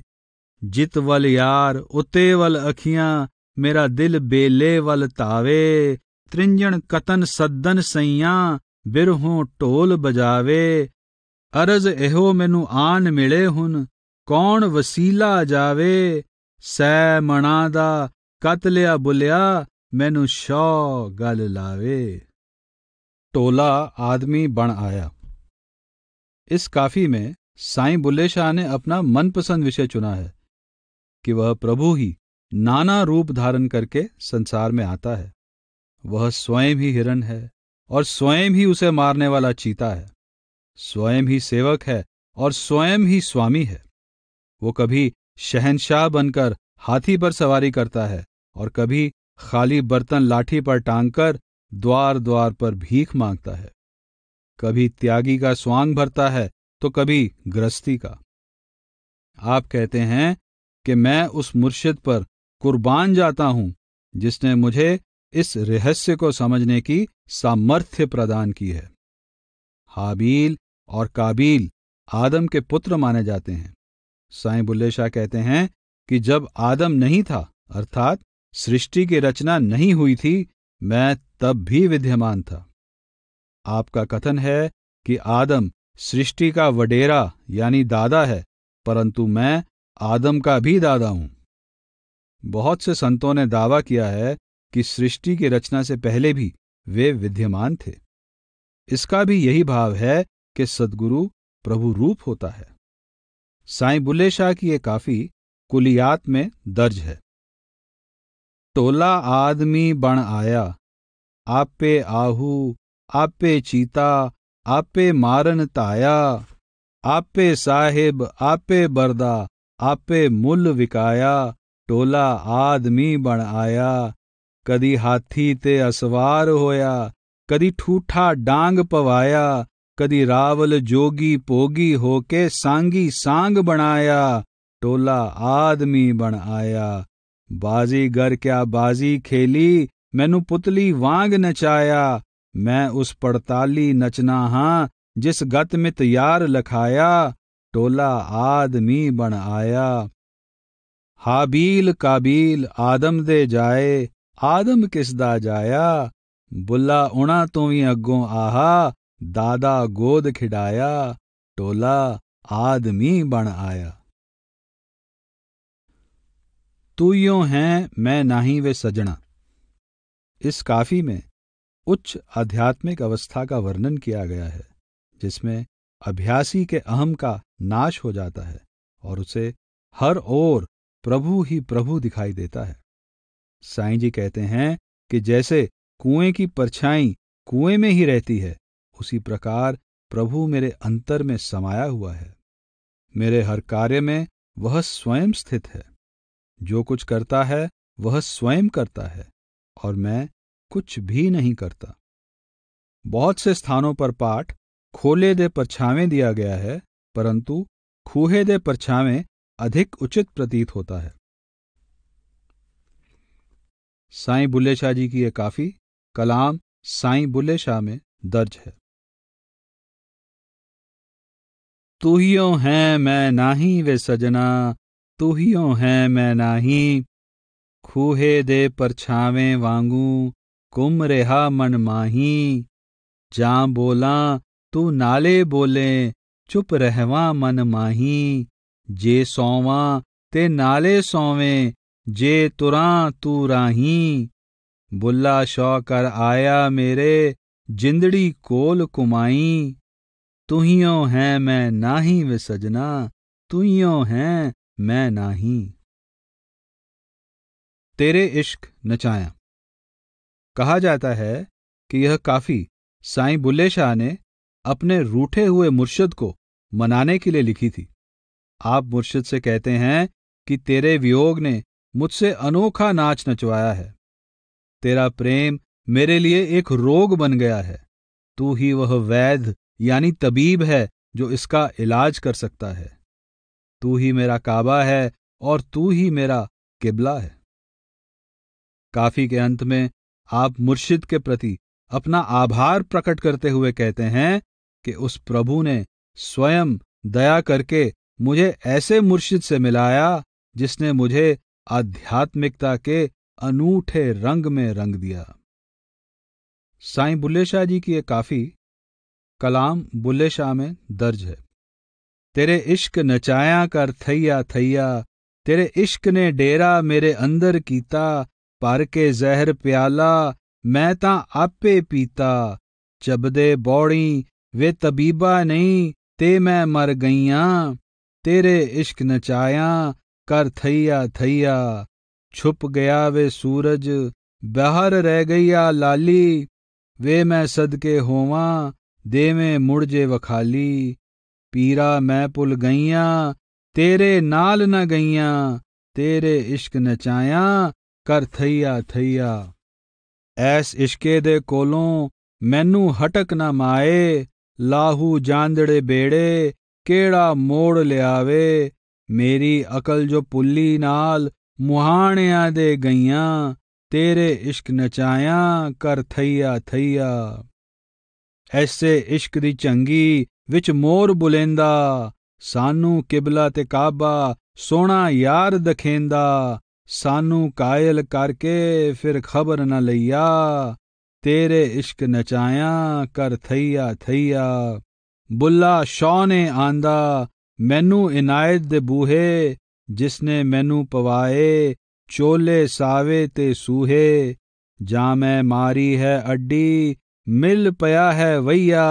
जित वल यार उते वल अखियां, मेरा दिल बेले वल तावे, त्रिंजण कतन सद्दन सैयां, बिरहों ढोल बजावे, अरज एहो मैनू आन मिले हुन, कौन वसीला जावे, सै मणा दा कत लिया बुलिया, मैनू शौ गल लावे। टोला आदमी बण आया। इस काफी में साईं बुल्ले शाह ने अपना मनपसंद विषय चुना है कि वह प्रभु ही नाना रूप धारण करके संसार में आता है। वह स्वयं ही हिरण है और स्वयं ही उसे मारने वाला चीता है, स्वयं ही सेवक है और स्वयं ही स्वामी है। वो कभी शहंशाह बनकर हाथी पर सवारी करता है और कभी खाली बर्तन लाठी पर टांगकर द्वार द्वार पर भीख मांगता है, कभी त्यागी का स्वांग भरता है तो कभी गृहस्थी का। आप कहते हैं कि मैं उस मुर्शिद पर कुर्बान जाता हूं जिसने मुझे इस रहस्य को समझने की सामर्थ्य प्रदान की है। हाबील और काबील आदम के पुत्र माने जाते हैं। साईं बुल्ले शाह कहते हैं कि जब आदम नहीं था, अर्थात सृष्टि की रचना नहीं हुई थी, मैं तब भी विद्यमान था। आपका कथन है कि आदम सृष्टि का वडेरा यानी दादा है, परंतु मैं आदम का भी दादा हूं। बहुत से संतों ने दावा किया है कि सृष्टि की रचना से पहले भी वे विद्यमान थे। इसका भी यही भाव है कि सद्गुरु प्रभु रूप होता है। साईं बुल्ले शाह की ये काफी कुलियात में दर्ज है। टोला आदमी बण आया, आपे आहू, आपे चीता, आपे मारन ताया, आपे साहिब, आपे बरदा, आपे मुल विकाया, टोला आदमी बण आया, कदी हाथी ते असवार होया, कदी ठूठा डांग पवाया, कदी रावल जोगी पोगी होके सांगी सांग बनाया, टोला आदमी बण आया, बाजीगर क्या बाजी खेली, मैनू पुतली वांग नचाया, मैं उस पड़ताली नचना हां जिस गत में तैयार लखाया, टोला आदमी बण आया। हाबील काबील आदम दे जाए, आदम किसदा जाया, बुल्ला उणा तू भी अग्गों आहा, दादा गोद खिडाया, टोला आदमी बन आया। तू यों है मैं नाही वे सजना। इस काफी में उच्च आध्यात्मिक अवस्था का वर्णन किया गया है, जिसमें अभ्यासी के अहम का नाश हो जाता है और उसे हर ओर प्रभु ही प्रभु दिखाई देता है। साईं जी कहते हैं कि जैसे कुएं की परछाई कुएं में ही रहती है, उसी प्रकार प्रभु मेरे अंतर में समाया हुआ है। मेरे हर कार्य में वह स्वयं स्थित है। जो कुछ करता है वह स्वयं करता है और मैं कुछ भी नहीं करता। बहुत से स्थानों पर पाठ खोले दे परछावें दिया गया है, परंतु खूहे दे परछावें अधिक उचित प्रतीत होता है। साईं बुल्ले शाह जी की यह काफी कलाम साईं बुल्ले शाह में दर्ज है। तू हियों है मैं नाही वे सजना, तू हियों है मैं नाही, खूहे दे परछावें वांगू कुम रेहा मन माही, जां बोला तू नाले बोले चुप रहवा मन माही, जे सौवा ते नाले सौवें जे तुरां तू राही, बुल्ला शौ कर आया मेरे जिंदड़ी कोल कुमाई, तुहियों है मैं नाही वे सजना, तुहियों है मैं नाही। तेरे इश्क नचाया। कहा जाता है कि यह काफी साईं बुल्ले शाह ने अपने रूठे हुए मुर्शिद को मनाने के लिए लिखी थी। आप मुर्शिद से कहते हैं कि तेरे वियोग ने मुझसे अनोखा नाच नचवाया है। तेरा प्रेम मेरे लिए एक रोग बन गया है। तू ही वह वैद्य यानी तबीब है जो इसका इलाज कर सकता है। तू ही मेरा काबा है और तू ही मेरा किबला है। काफी के अंत में आप मुर्शिद के प्रति अपना आभार प्रकट करते हुए कहते हैं कि उस प्रभु ने स्वयं दया करके मुझे ऐसे मुर्शिद से मिलाया जिसने मुझे आध्यात्मिकता के अनूठे रंग में रंग दिया। साईं बुल्ले शाह जी की ये काफी कलाम बुल्ले शाह में दर्ज है। तेरे इश्क नचाया कर थैया थैया, तेरे इश्क ने डेरा मेरे अंदर कीता, पर के जहर प्याला मैं तां आपे पीता, चबदे बौड़ी वे तबीबा नहीं ते मैं मर गईयां, तेरे इश्क नचाया कर थैया थैया, छुप गया वे सूरज बाहर रह गईया लाली, वे मैं सदके होवां देवें मुड़ जे वखाली, पीरा मैं पुल गईयां तेरे नाल न गईयां, तेरे इश्क नचाया कर थैया थैया। ऐस इश्के दे कोलों मैनू हटक न माए, लाहू जांदड़े बेड़े केड़ा मोड़ लियावे, मेरी अकल जो पुल्ली नाल मुहाणिया दे गईयां, तेरे इश्क नचाया कर थैया थैया। ऐसे इश्क दी चंगी विच मोर बुलेंदा, सानू किबला ते काबा सोना यार दखेंदा, सानू कायल करके फिर खबर न लैया, तेरे इश्क नचाया कर थैया थैया। बुल्ला शौ ने आंदा मैनू इनायत दे बूहे, जिसने मैनू पवाए चोले सावे ते सूहे, जा मैं मारी है अड्डी मिल पया है वैया,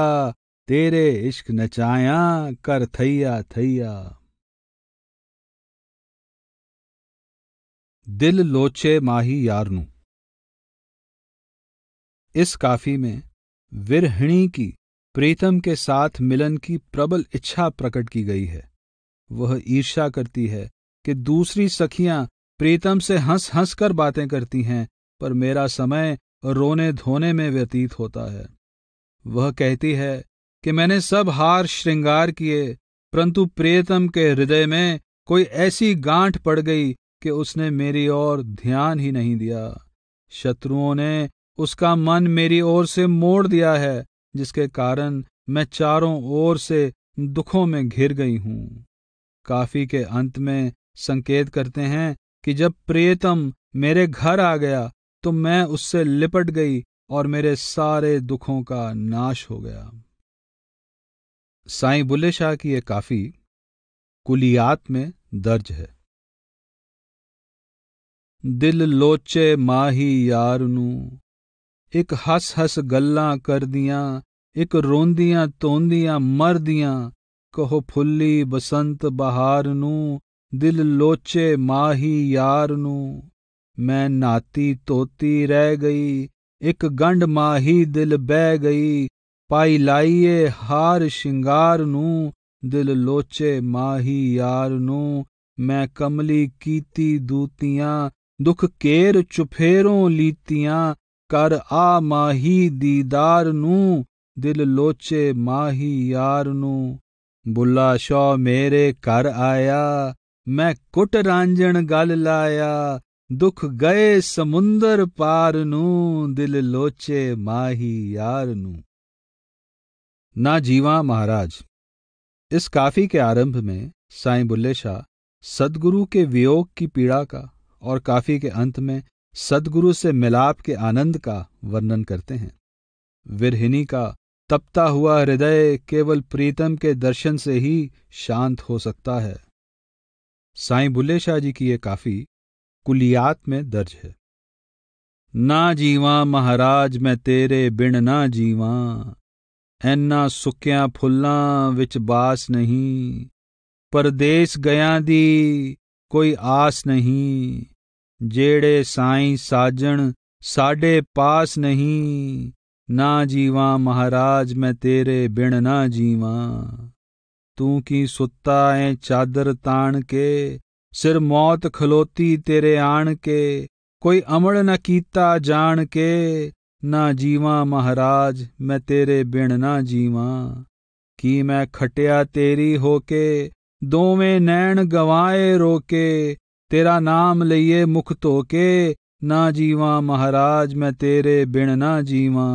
तेरे इश्क नचाया कर थैया थैया। दिल लोचे माही यारनू। इस काफी में विरहिणी की प्रीतम के साथ मिलन की प्रबल इच्छा प्रकट की गई है। वह ईर्ष्या करती है कि दूसरी सखियां प्रीतम से हंस हंस कर बातें करती हैं, पर मेरा समय रोने धोने में व्यतीत होता है। वह कहती है कि मैंने सब हार श्रृंगार किए, परंतु प्रियतम के हृदय में कोई ऐसी गांठ पड़ गई कि उसने मेरी ओर ध्यान ही नहीं दिया। शत्रुओं ने उसका मन मेरी ओर से मोड़ दिया है, जिसके कारण मैं चारों ओर से दुखों में घिर गई हूं। काफी के अंत में संकेत करते हैं कि जब प्रियतम मेरे घर आ गया तो मैं उससे लिपट गई और मेरे सारे दुखों का नाश हो गया। साईं बुल्ले शाह की ये काफी कुलियात में दर्ज है। दिल लोचे माही यार नू, एक हस हस गल्लां कर दियां, एक रोंदियां तोंदियां मर दियां, कहो फुल्ली बसंत बहार नू, दिल लोचे माही यार नू। मैं नाती तोती रह गई, एक गंढ माही दिल बह गई, पाई लाइए हार शिंगार नू, दिल लोचे माही यार नू। मैं कमली कीती दूतियां, दुख केर चुफेरों लीतियां, कर आ माही दीदार नू, दिल लोचे माही यार नू। बुल्ला शाह मेरे घर आया, मैं कुट रांझण गल लाया, दुख गए समुंदर पार नू, दिल लोचे माही यार नू। ना जीवा महाराज। इस काफी के आरंभ में साईं बुल्ले शाह सद्गुरु के वियोग की पीड़ा का और काफी के अंत में सद्गुरु से मिलाप के आनंद का वर्णन करते हैं। विरहिणी का तपता हुआ हृदय केवल प्रीतम के दर्शन से ही शांत हो सकता है। साईं बुल्ले शाह जी की ये काफी कुलियात में दर्ज है। ना जीवा महाराज मैं तेरे बिन ना जीवा, ऐना सुक्या फुल्लां विच बास नहीं, परदेस गया दी कोई आस नहीं, जेड़े साईं साजन साडे पास नहीं, ना जीवा महाराज मैं तेरे बिन ना जीवा। तू की सुत्ता ऐ चादर तान के, सिर मौत खलोती तेरे आन के, कोई अमल न कीता जान के, ना जीवा महाराज मैं तेरे बिन ना जीवा। कि मैं खटिया तेरी होके, दोवें नैन गवाए रोके, तेरा नाम लइए मुख धोके, ना जीवा महाराज मैं तेरे बिन ना जीवा।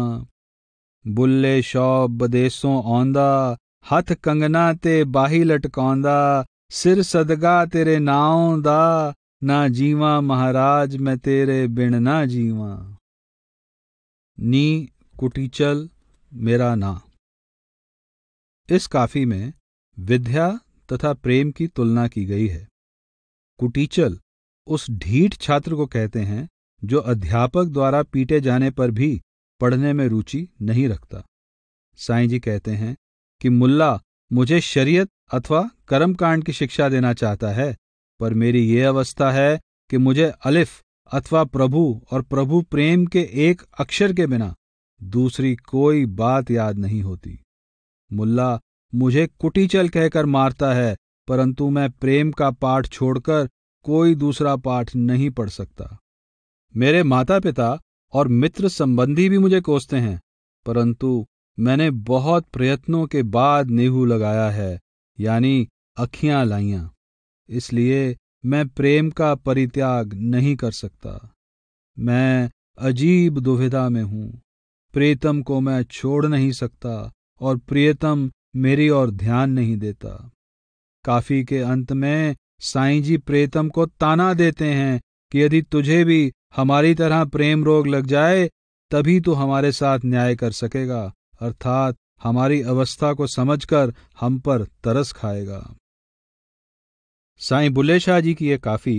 बुल्ले शाह बदेसों आंदा, हथ कंगना ते बाही लटकांदा, सिर सदगा तेरे नाम दा, ना जीवा महाराज मैं तेरे बिन ना जीवा। नी कुटीचल मेरा ना। इस काफी में विद्या तथा प्रेम की तुलना की गई है। कुटीचल उस ढीठ छात्र को कहते हैं जो अध्यापक द्वारा पीटे जाने पर भी पढ़ने में रुचि नहीं रखता। साईं जी कहते हैं कि मुल्ला मुझे शरीयत अथवा कर्मकांड की शिक्षा देना चाहता है, पर मेरी ये अवस्था है कि मुझे अलिफ अथवा प्रभु और प्रभु प्रेम के एक अक्षर के बिना दूसरी कोई बात याद नहीं होती। मुल्ला मुझे कुटीचल कहकर मारता है, परंतु मैं प्रेम का पाठ छोड़कर कोई दूसरा पाठ नहीं पढ़ सकता। मेरे माता पिता और मित्र संबंधी भी मुझे कोसते हैं, परंतु मैंने बहुत प्रयत्नों के बाद नेहू लगाया है, यानी अखियां लाइयां। इसलिए मैं प्रेम का परित्याग नहीं कर सकता। मैं अजीब दुविधा में हूं। प्रीतम को मैं छोड़ नहीं सकता और प्रियतम मेरी ओर ध्यान नहीं देता। काफी के अंत में साईं जी प्रीतम को ताना देते हैं कि यदि तुझे भी हमारी तरह प्रेम रोग लग जाए तभी तो हमारे साथ न्याय कर सकेगा, अर्थात हमारी अवस्था को समझकर हम पर तरस खाएगा। साईं बुल्ले शाह जी की ये काफी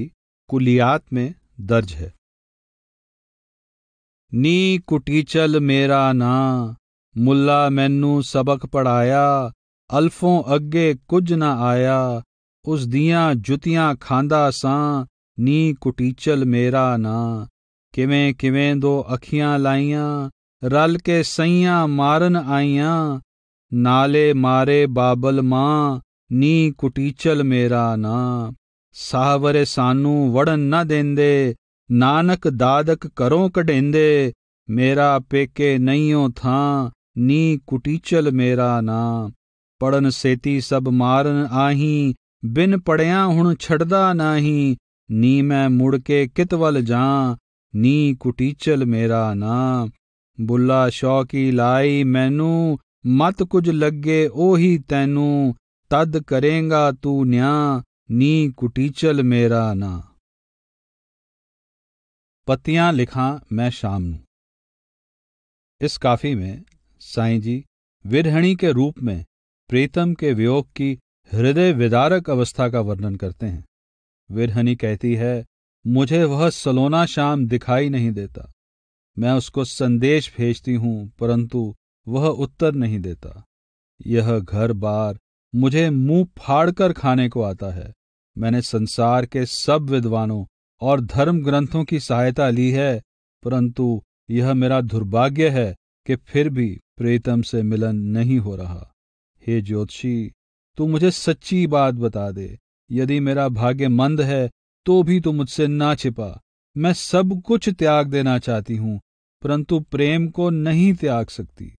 कुलियात में दर्ज है। नी कुटीचल मेरा ना, मुल्ला मैनू सबक पढ़ाया, अल्फों अग्गे कुछ न आया, उस दियां जुतियां खांदा सां, नी कुटीचल मेरा ना। किवें किवें दो अखियां लाइयां, रल के सईयां मारन आईयां, नाले मारे बाबल मां, नी कुटीचल मेरा ना। साहवरे सानू वड़न न देंदे, नानक दादक करों कढेंदे, मेरा पेके नईयों थां, नी कुटीचल मेरा ना। पढ़न सेती सब मारन आहीं, बिन पढ़िया हुण छड़दा नाही, नी मैं मुड़ के कितवल जां, नी कुटीचल मेरा ना। बुल्ला शाह की लाई मैनू, मत कुछ लगे ओही तैनू, तद करेंगा तू न्याय, नी कुटीचल मेरा ना। पत्तियां लिखां मैं शाम नू। इस काफी में साईं जी विरहणी के रूप में प्रीतम के वियोग की हृदय विदारक अवस्था का वर्णन करते हैं। विरहणी कहती है, मुझे वह सलोना श्याम दिखाई नहीं देता। मैं उसको संदेश भेजती हूं, परंतु वह उत्तर नहीं देता। यह घर बार मुझे मुंह फाड़कर खाने को आता है। मैंने संसार के सब विद्वानों और धर्म ग्रंथों की सहायता ली है, परंतु यह मेरा दुर्भाग्य है कि फिर भी प्रीतम से मिलन नहीं हो रहा। हे ज्योतिषी, तू मुझे सच्ची बात बता दे। यदि मेरा भाग्य मंद है तो भी तू मुझसे ना छिपा। मैं सब कुछ त्याग देना चाहती हूं, परंतु प्रेम को नहीं त्याग सकती।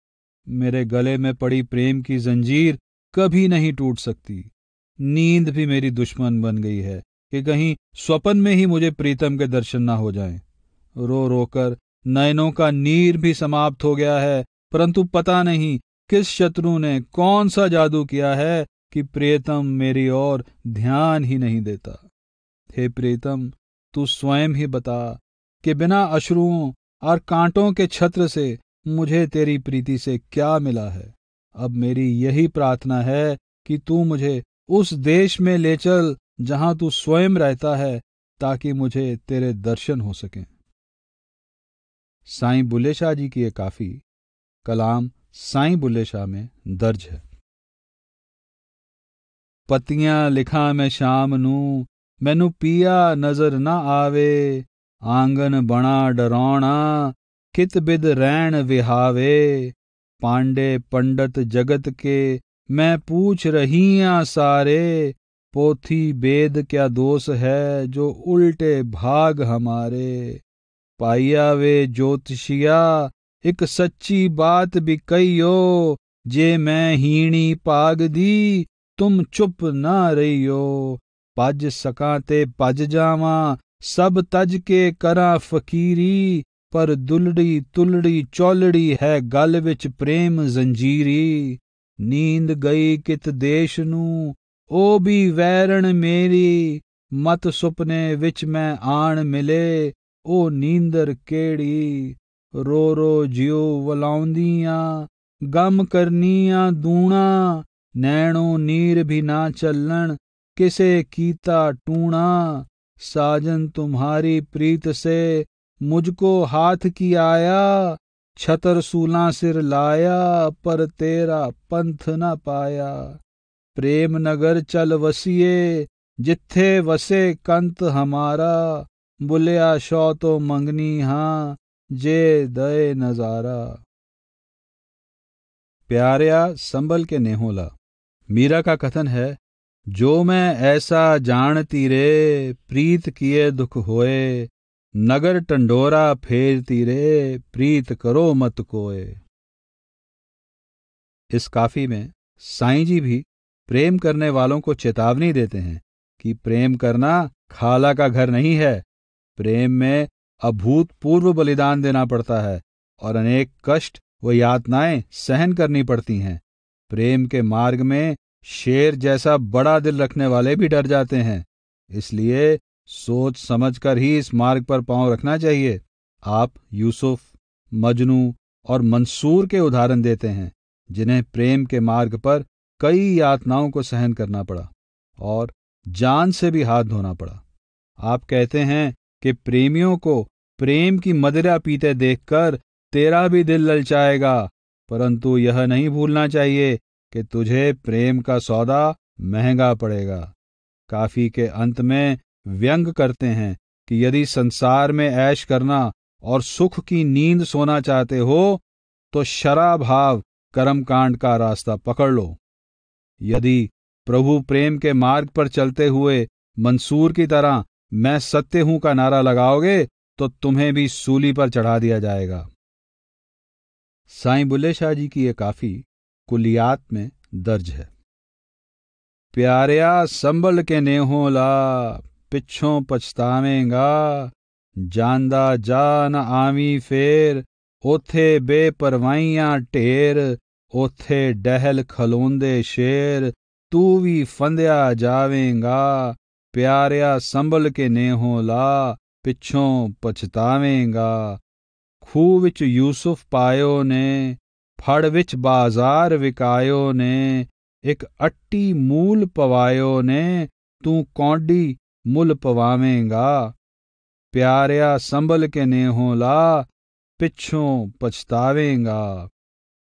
मेरे गले में पड़ी प्रेम की जंजीर कभी नहीं टूट सकती। नींद भी मेरी दुश्मन बन गई है कि कहीं स्वप्न में ही मुझे प्रीतम के दर्शन ना हो जाएं। रो रोकर नयनों का नीर भी समाप्त हो गया है, परंतु पता नहीं किस शत्रु ने कौन सा जादू किया है कि प्रीतम मेरी ओर ध्यान ही नहीं देता। हे प्रीतम, तू स्वयं ही बता कि बिना अश्रुओं और कांटों के छत्र से मुझे तेरी प्रीति से क्या मिला है। अब मेरी यही प्रार्थना है कि तू मुझे उस देश में ले चल जहां तू स्वयं रहता है, ताकि मुझे तेरे दर्शन हो सकें। साईं बुल्ले शाह जी की ये काफी कलाम साईं बुल्ले शाह में दर्ज है। पतियां लिखा मैं शाम नू, मैनू पिया नजर ना आवे। आंगन बना डरौना, कित बिद रैन विहावे। पांडे पंडित जगत के, मैं पूछ रही सारे। पोथी वेद क्या दोष है, जो उल्टे भाग हमारे। पाइया वे ज्योतिषिया, एक सच्ची बात भी कहियो। जे मैं हीणी पाग दी, तुम चुप ना रहियो। पज सका ते पज जावा, सब तज के करा फकीरी। पर दुलड़ी तुलड़ी चौलड़ी है, गल विच प्रेम जंजीरी। नींद गई कित देश नू, ओ भी वैरण मेरी। मत सुपने विच मैं आन मिले, ओ नींदर केड़ी। रो रो जियो वलाउंदियां, गम करनियां दूणा। नैणों नीर भी ना चलन, किसे कीता टूणा। साजन तुम्हारी प्रीत से, मुझको हाथ की आया। छतर सूला सिर लाया, पर तेरा पंथ न पाया। प्रेम नगर चल वसिए, जिथे वसे कंत हमारा। बुलिया शौ तो मंगनी हां, जे दए नजारा। प्यारिया संभल के नेहोला। मीरा का कथन है, जो मैं ऐसा जानती रे, प्रीत किए दुख होए। नगर टंडोरा फेरती रे, प्रीत करो मत कोय। इस काफी में साईं जी भी प्रेम करने वालों को चेतावनी देते हैं कि प्रेम करना खाला का घर नहीं है। प्रेम में अभूतपूर्व बलिदान देना पड़ता है और अनेक कष्ट व यातनाएं सहन करनी पड़ती हैं। प्रेम के मार्ग में शेर जैसा बड़ा दिल रखने वाले भी डर जाते हैं। इसलिए सोच समझकर ही इस मार्ग पर पांव रखना चाहिए। आप यूसुफ, मजनू और मंसूर के उदाहरण देते हैं, जिन्हें प्रेम के मार्ग पर कई यातनाओं को सहन करना पड़ा और जान से भी हाथ धोना पड़ा। आप कहते हैं कि प्रेमियों को प्रेम की मदिरा पीते देखकर तेरा भी दिल ललचाएगा, परंतु यह नहीं भूलना चाहिए कि तुझे प्रेम का सौदा महंगा पड़ेगा। काफी के अंत में व्यंग करते हैं कि यदि संसार में ऐश करना और सुख की नींद सोना चाहते हो तो शराभाव कर्मकांड का रास्ता पकड़ लो। यदि प्रभु प्रेम के मार्ग पर चलते हुए मंसूर की तरह मैं सत्य हूं का नारा लगाओगे तो तुम्हें भी सूली पर चढ़ा दिया जाएगा। साईं बुल्ले शाह जी की ये काफी कुलियात में दर्ज है। प्यारिया संभल के नेहोला, पिछों पछतावेंगा। ਜਾਂਦਾ ਜਾ न आवी फेर, ओथे बेपरवाइयां ढेर। ओथे डहल खलोंदे शेर, तू भी फंदिया जावेंगा। प्यारिया संभल के नेहोला, पिछों पछतावेंगा। ਖੂਹ ਵਿੱਚ ਯੂਸੁਫ ਪਾਇਓ ਨੇ, ਫੜ ਵਿੱਚ ਬਾਜ਼ਾਰ ਵਿਕਾਇਓ ਨੇ, ਇੱਕ ਅੱਟੀ ਮੂਲ ਪਵਾਇਓ ਨੇ, ਤੂੰ ਕੌਡੀ ਮੁੱਲ ਪਵਾਵੇਂਗਾ। ਪਿਆਰਿਆ ਸੰਭਲ ਕੇ ਨੇਹੋਂ ਲਾ, ਪਿੱਛੋਂ ਪਛਤਾਵੇਂਗਾ।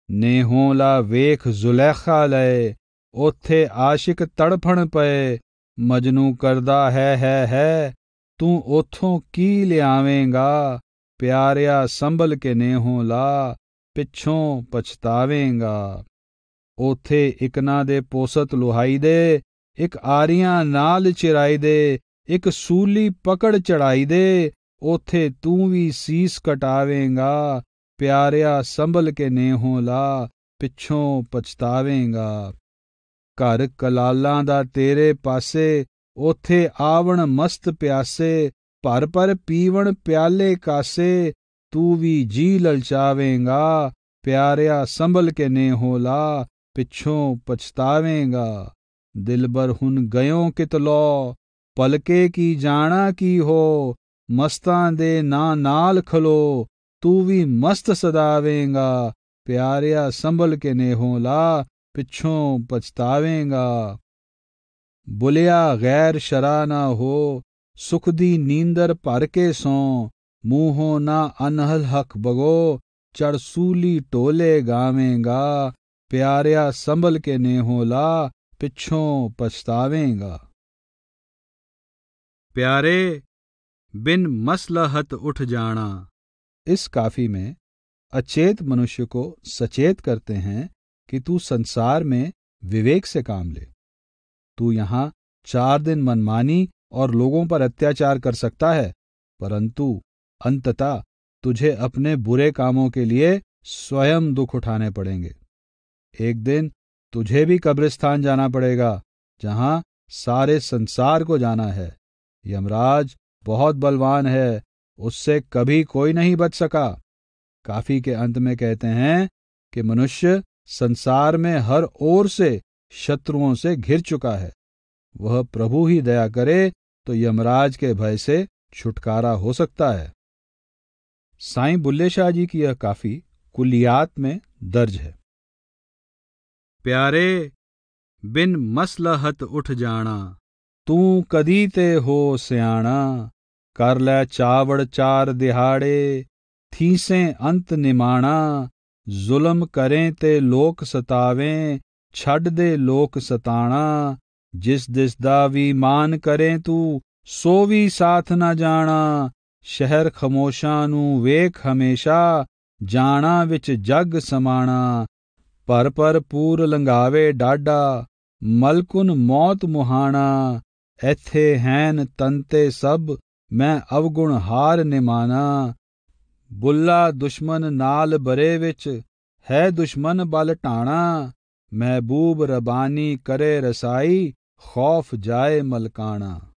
ਨੇਹੋਂ ਲਾ ਵੇਖ ਜ਼ੁਲੈਖਾ ਲਏ, ਉੱਥੇ ਆਸ਼ਿਕ ਤੜਫਣ ਪਏ। ਮਜਨੂ ਕਰਦਾ ਹੈ, ਤੂੰ ਉੱਥੋਂ ਕੀ ਲਿਆਵੇਂਗਾ। ਪਿਆਰਿਆ ਸੰਭਲ ਕੇ ਨੇਹੋਂ ਲਾ, ਪਿੱਛੋਂ ਪਛਤਾਵੇਂਗਾ। ਉੱਥੇ ਇਕਨਾਂ ਦੇ ਪੋਸਤ ਲੁਹਾਈ ਦੇ, ਇੱਕ ਆਰੀਆਂ ਨਾਲ ਚਿਰਾਈ ਦੇ, ਇੱਕ ਸੂਲੀ ਪਕੜ ਚੜਾਈ ਦੇ, ਉੱਥੇ ਤੂੰ ਵੀ ਸੀਸ ਕਟਾਵੇਂਗਾ। ਪਿਆਰਿਆ ਸੰਭਲ ਕੇ ਨੇਹੋਂ ਲਾ, ਪਿੱਛੋਂ ਪਛਤਾਵੇਂਗਾ। ਘਰ ਕਲਾਲਾਂ ਦਾ ਤੇਰੇ ਪਾਸੇ, ਉੱਥੇ ਆਵਣ ਮਸਤ ਪਿਆਸੇ, ਭਰ ਭਰ ਪੀਵਣ ਪਿਆਲੇ ਕਾਸੇ, ਤੂੰ ਵੀ ਜੀ ਲਲਚਾਵੇਂਗਾ। ਪਿਆਰਿਆ ਸੰਭਲ ਕੇ ਨੇਹੋਂ ਲਾ, ਪਿੱਛੋਂ ਪਛਤਾਵੇਂਗਾ। ਦਿਲਬਰ ਹੁਣ ਗਇਓ ਕਿਤ ਲੋ, ਪਲਕੇ ਕੀ ਜਾਣਾ ਕੀ ਹੋ। ਮਸਤਾਂ ਦੇ ਨਾਂ ਨਾਲ ਖਲੋ, ਤੂੰ ਵੀ ਮਸਤ ਸਦਾਵੇਂਗਾ। ਪਿਆਰਿਆ ਸੰਭਲ ਕੇ ਨੇਹੋਂ ਲਾ, ਪਿੱਛੋਂ ਪਛਤਾਵੇਂਗਾ। ਬੁਲਿਆ ਗੈਰ ਸ਼ਰਾ ਨਾ ਹੋ, ਸੁਖ ਦੀ ਨੀਂਦਰ ਭਰ ਕੇ ਸੌਂ। ਮੂੰਹੋਂ ਨਾ ਅਨਹਲ ਹੱਕ ਬਗੋ, ਚੜ ਸੂਲੀ ਢੋਲੇ ਗਾਵੇਂਗਾ। ਪਿਆਰਿਆ ਸੰਭਲ ਕੇ ਨੇਹੋਂ ਲਾ, ਪਿੱਛੋਂ पछतावेंगा। प्यारे बिन मसलहत उठ जाना। इस काफी में अचेत मनुष्य को सचेत करते हैं कि तू संसार में विवेक से काम ले। तू यहाँ 4 दिन मनमानी और लोगों पर अत्याचार कर सकता है, परंतु अंततः तुझे अपने बुरे कामों के लिए स्वयं दुख उठाने पड़ेंगे। एक दिन तुझे भी कब्रिस्तान जाना पड़ेगा, जहां सारे संसार को जाना है। यमराज बहुत बलवान है, उससे कभी कोई नहीं बच सका। काफी के अंत में कहते हैं कि मनुष्य संसार में हर ओर से शत्रुओं से घिर चुका है। वह प्रभु ही दया करे तो यमराज के भय से छुटकारा हो सकता है। साईं बुल्ले शाह जी की यह काफी कुलियात में दर्ज है। प्यारे बिन मसलहत उठ जाना, तू कदी ते हो सियाणा। कर लै चावड़ 4 दिहाड़े, थीसें अंत निमाणा। जुल्म करें ते लोक सतावें, छड़ दे लोक सताणा। जिस दिस दा भी मान करें तू, सो भी साथ न जाना। शहर खमोशां नू वेख हमेशा, जाना विच जग समाणा। पर पर पूर लंघावे डाडा, मलकुन मौत मुहाणा। एथे हैन तंते सब, मैं अवगुण हार निमाना। बुल्ला दुश्मन नाल बरे विच, है दुश्मन बल ढाणा। महबूब रबानी करे रसाई, खौफ जाए मलकाणा।